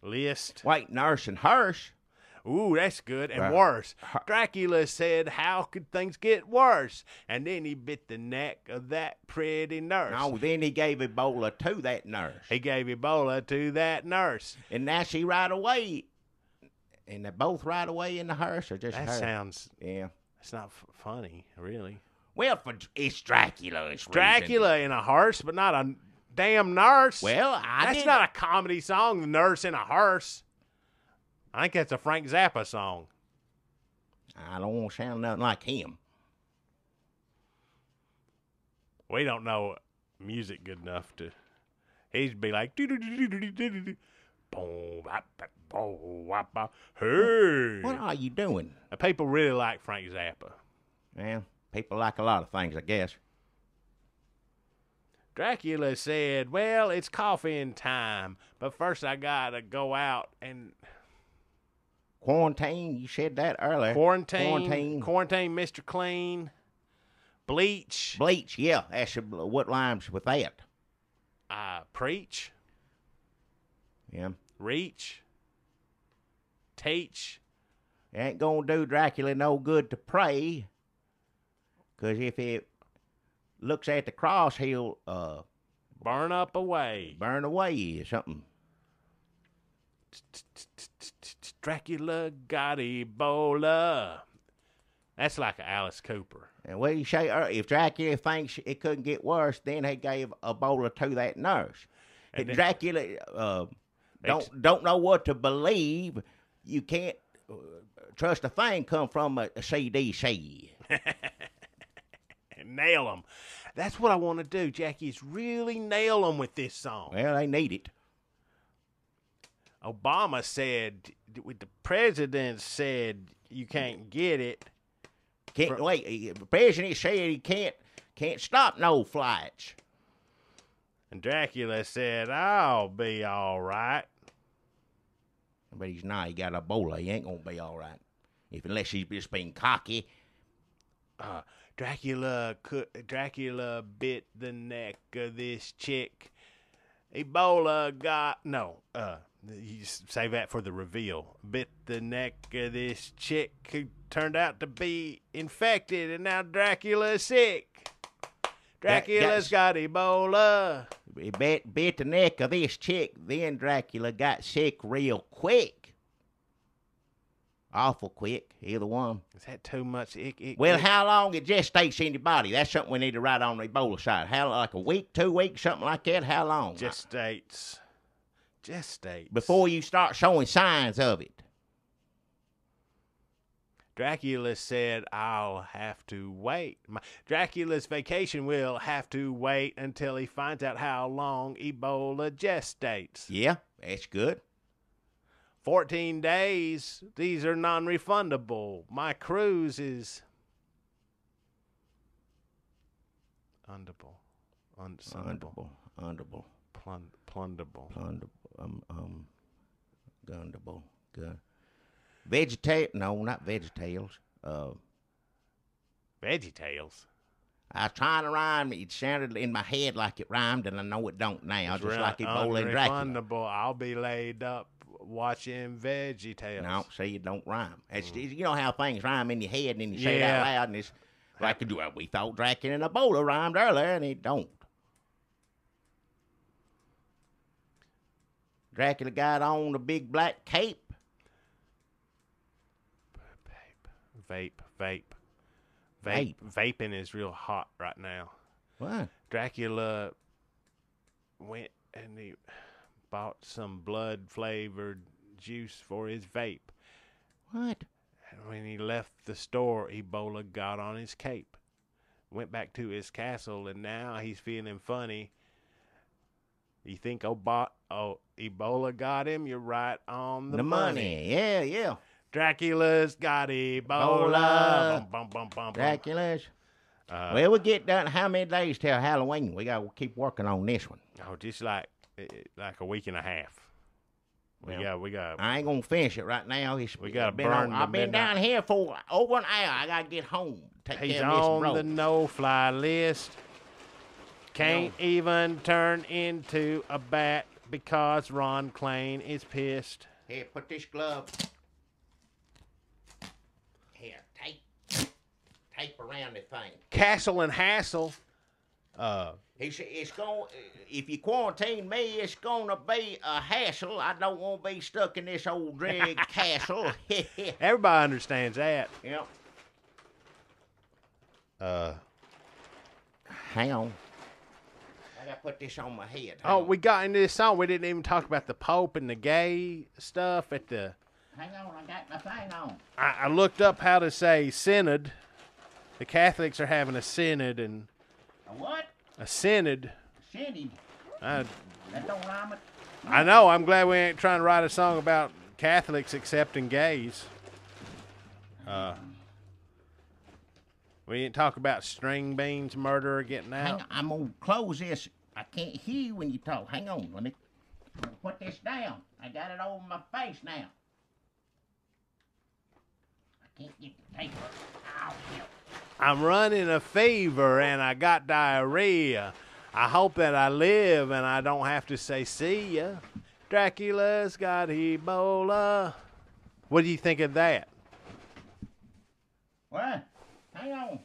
List. Wait, nurse and hearse. Ooh, that's good. And worse. Dracula said, how could things get worse? And then he bit the neck of that pretty nurse. No, then he gave Ebola to that nurse. He gave Ebola to that nurse. And now she right away. And they're both right away in the hearse or just that her? Sounds... Yeah. It's not funny, really. Well, it's Dracula. It's Dracula in a hearse, but not a damn nurse. Well, that's not a comedy song, The Nurse in a Hearse. I think that's a Frank Zappa song. I don't want to sound nothing like him. We don't know music good enough to... He'd be like... Hey! What are you doing? People really like Frank Zappa. Yeah, people like a lot of things, I guess. Dracula said, well, it's coffin time, but first I gotta go out and... Quarantine, you said that earlier. Quarantine, Mr. Clean. Bleach. Bleach, yeah. That's what rhymes with that? Preach. Yeah. Reach. Teach. It ain't gonna do Dracula no good to pray. Because if it looks at the cross, he'll... burn up away. Burn away or something. Dracula got Ebola. That's like Alice Cooper. And what do you say? If Dracula thinks it couldn't get worse, then he gave Ebola to that nurse. And if Dracula don't know what to believe, you can't trust a thing come from a CDC. Nail them. That's what I want to do, Jackie, is really nail them with this song. Well, they need it. Obama said, the president said you can't get it. Wait, the president said he can't stop no flights. And Dracula said, I'll be all right. But he's not. He got Ebola. He ain't going to be all right. Unless he's just being cocky. Dracula bit the neck of this chick. Ebola got... No, you save that for the reveal. Bit the neck of this chick who turned out to be infected, and now Dracula's sick. Dracula's got Ebola. He bit the neck of this chick, then Dracula got sick real quick. Awful quick, either one. Is that too much? Well, how long it gestates in your body? That's something we need to write on the Ebola side. How, like a week, 2 weeks, something like that? How long? Gestates. Before you start showing signs of it. Dracula said, I'll have to wait. Dracula's vacation will have to wait until he finds out how long Ebola gestates. Yeah, that's good. 14 days. These are non-refundable. My cruise is plunderable. Gundable. Vegetail? No, not VeggieTales. VeggieTales. I was trying to rhyme. It sounded in my head like it rhymed, and I know it don't now. It's just like Ebola and Dracula. I'll be laid up watching VeggieTales. No, see, it don't rhyme. It's, you know how things rhyme in your head, and then you say it out loud, and it's Like we thought Dracula and Ebola rhymed earlier, and it don't. Dracula got on the big black cape. Vape. Vaping is real hot right now. What? Dracula went and he bought some blood-flavored juice for his vape. What? And when he left the store, Ebola got on his cape. Went back to his castle, and now he's feeling funny. You think Ebola got him? You're right on the money. Yeah. Dracula's got Ebola. Bum. Dracula's. Well, we'll get done. How many days till Halloween? We got to keep working on this one. Oh, just like a week and a half. We got. I ain't gonna finish it right now. We got to burn. I've been down here for over an hour. I got to get home. He's on the no-fly list. Can't even turn into a bat because Ron Clain is pissed. Here, put this glove. Here, tape around the thing. Castle and hassle. It's going. If you quarantine me, it's gonna be a hassle. I don't want to be stuck in this old dreary castle. Everybody understands that. Yep. Hang on. I gotta put this on my head. We got into this song. We didn't even talk about the Pope and the gay stuff at the. Hang on, I got my thing on. I looked up how to say synod. The Catholics are having a synod and. A what? A synod. Synod. That don't rhyme it. I know. I'm glad we ain't trying to write a song about Catholics accepting gays. We didn't talk about string beans murderer getting out. Hang on, I'm gonna close this. I can't hear you when you talk. Hang on, let me put this down. I got it over my face now. I can't get the paper. Ow, hell. I'm running a fever and I got diarrhea. I hope that I live and I don't have to say see ya. Dracula's got Ebola. What do you think of that? What? Hang on.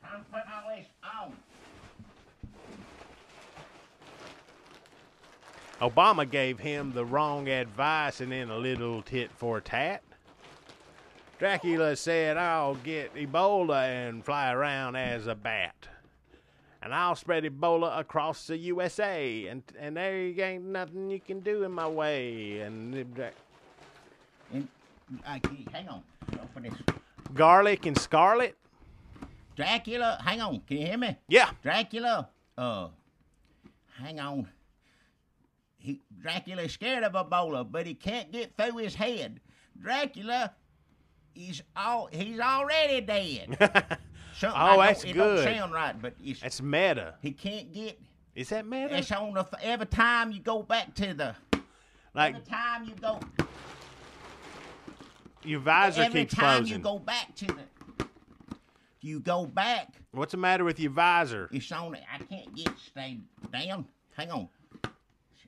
I'm putting all this on. Obama gave him the wrong advice and then a little tit for tat. Dracula said, I'll get Ebola and fly around as a bat. And I'll spread Ebola across the USA. And there ain't nothing you can do in my way. Hang on. Open this. Garlic and scarlet? Dracula, hang on. Can you hear me? Yeah. Dracula, hang on. Dracula's scared of Ebola, but he can't get through his head. Dracula, he's already dead. That's it good. Don't sound right, but that's meta. He can't get. Is that meta? It's on every time you go back to the. Every time you go. Your visor keeps closing. Every time you go back to the. You go back. What's the matter with your visor? It's on it. I can't stay down. Hang on.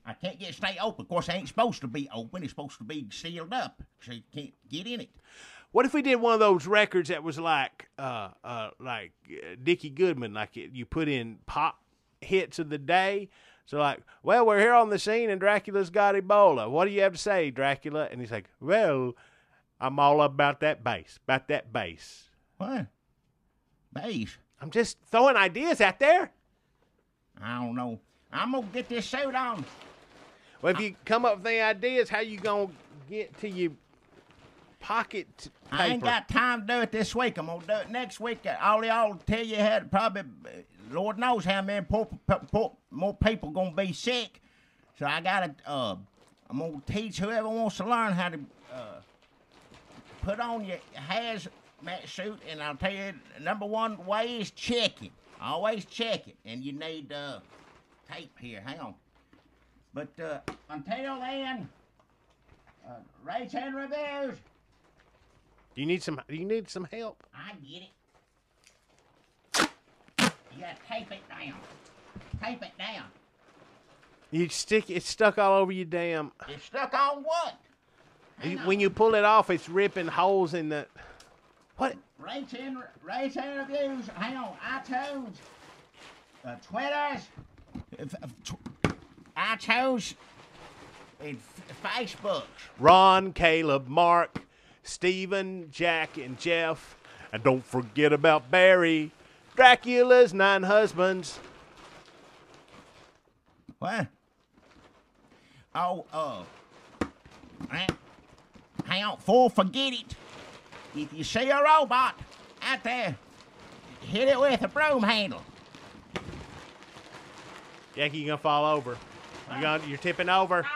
I can't stay open. Of course, it ain't supposed to be open. It's supposed to be sealed up, so you can't get in it. What if we did one of those records that was like Dickie Goodman, like you put in pop hits of the day? So like, well, we're here on the scene and Dracula's got Ebola. What do you have to say, Dracula? And he's like, well, I'm all about that bass. What? Bass? I'm just throwing ideas out there. I don't know. I'm going to get this suit on. Well, if you come up with any ideas, how you going to get to your pocket paper? I ain't got time to do it this week. I'm going to do it next week. All y'all tell you how to probably, Lord knows how many more people going to be sick. So I got to, I'm going to teach whoever wants to learn how to put on your hazmat suit. And I'll tell you, number one way is check it. Always check it. And you need tape here. Hang on. But until then, rates and reviews. You need some help. I get it. You gotta tape it down. Tape it down. It's stuck all over your damn. It's stuck on what? When you pull it off, it's ripping holes in the. What? Race in reviews. Hang on. iTunes. Twitters. iTunes. And Facebook. Ron, Caleb, Mark, Stephen, Jack, and Jeff. And don't forget about Barry. Dracula's 9 husbands. What? Oh, hang on, before forget it. If you see a robot out there, hit it with a broom handle. Jackie, you're gonna fall over. You're tipping over.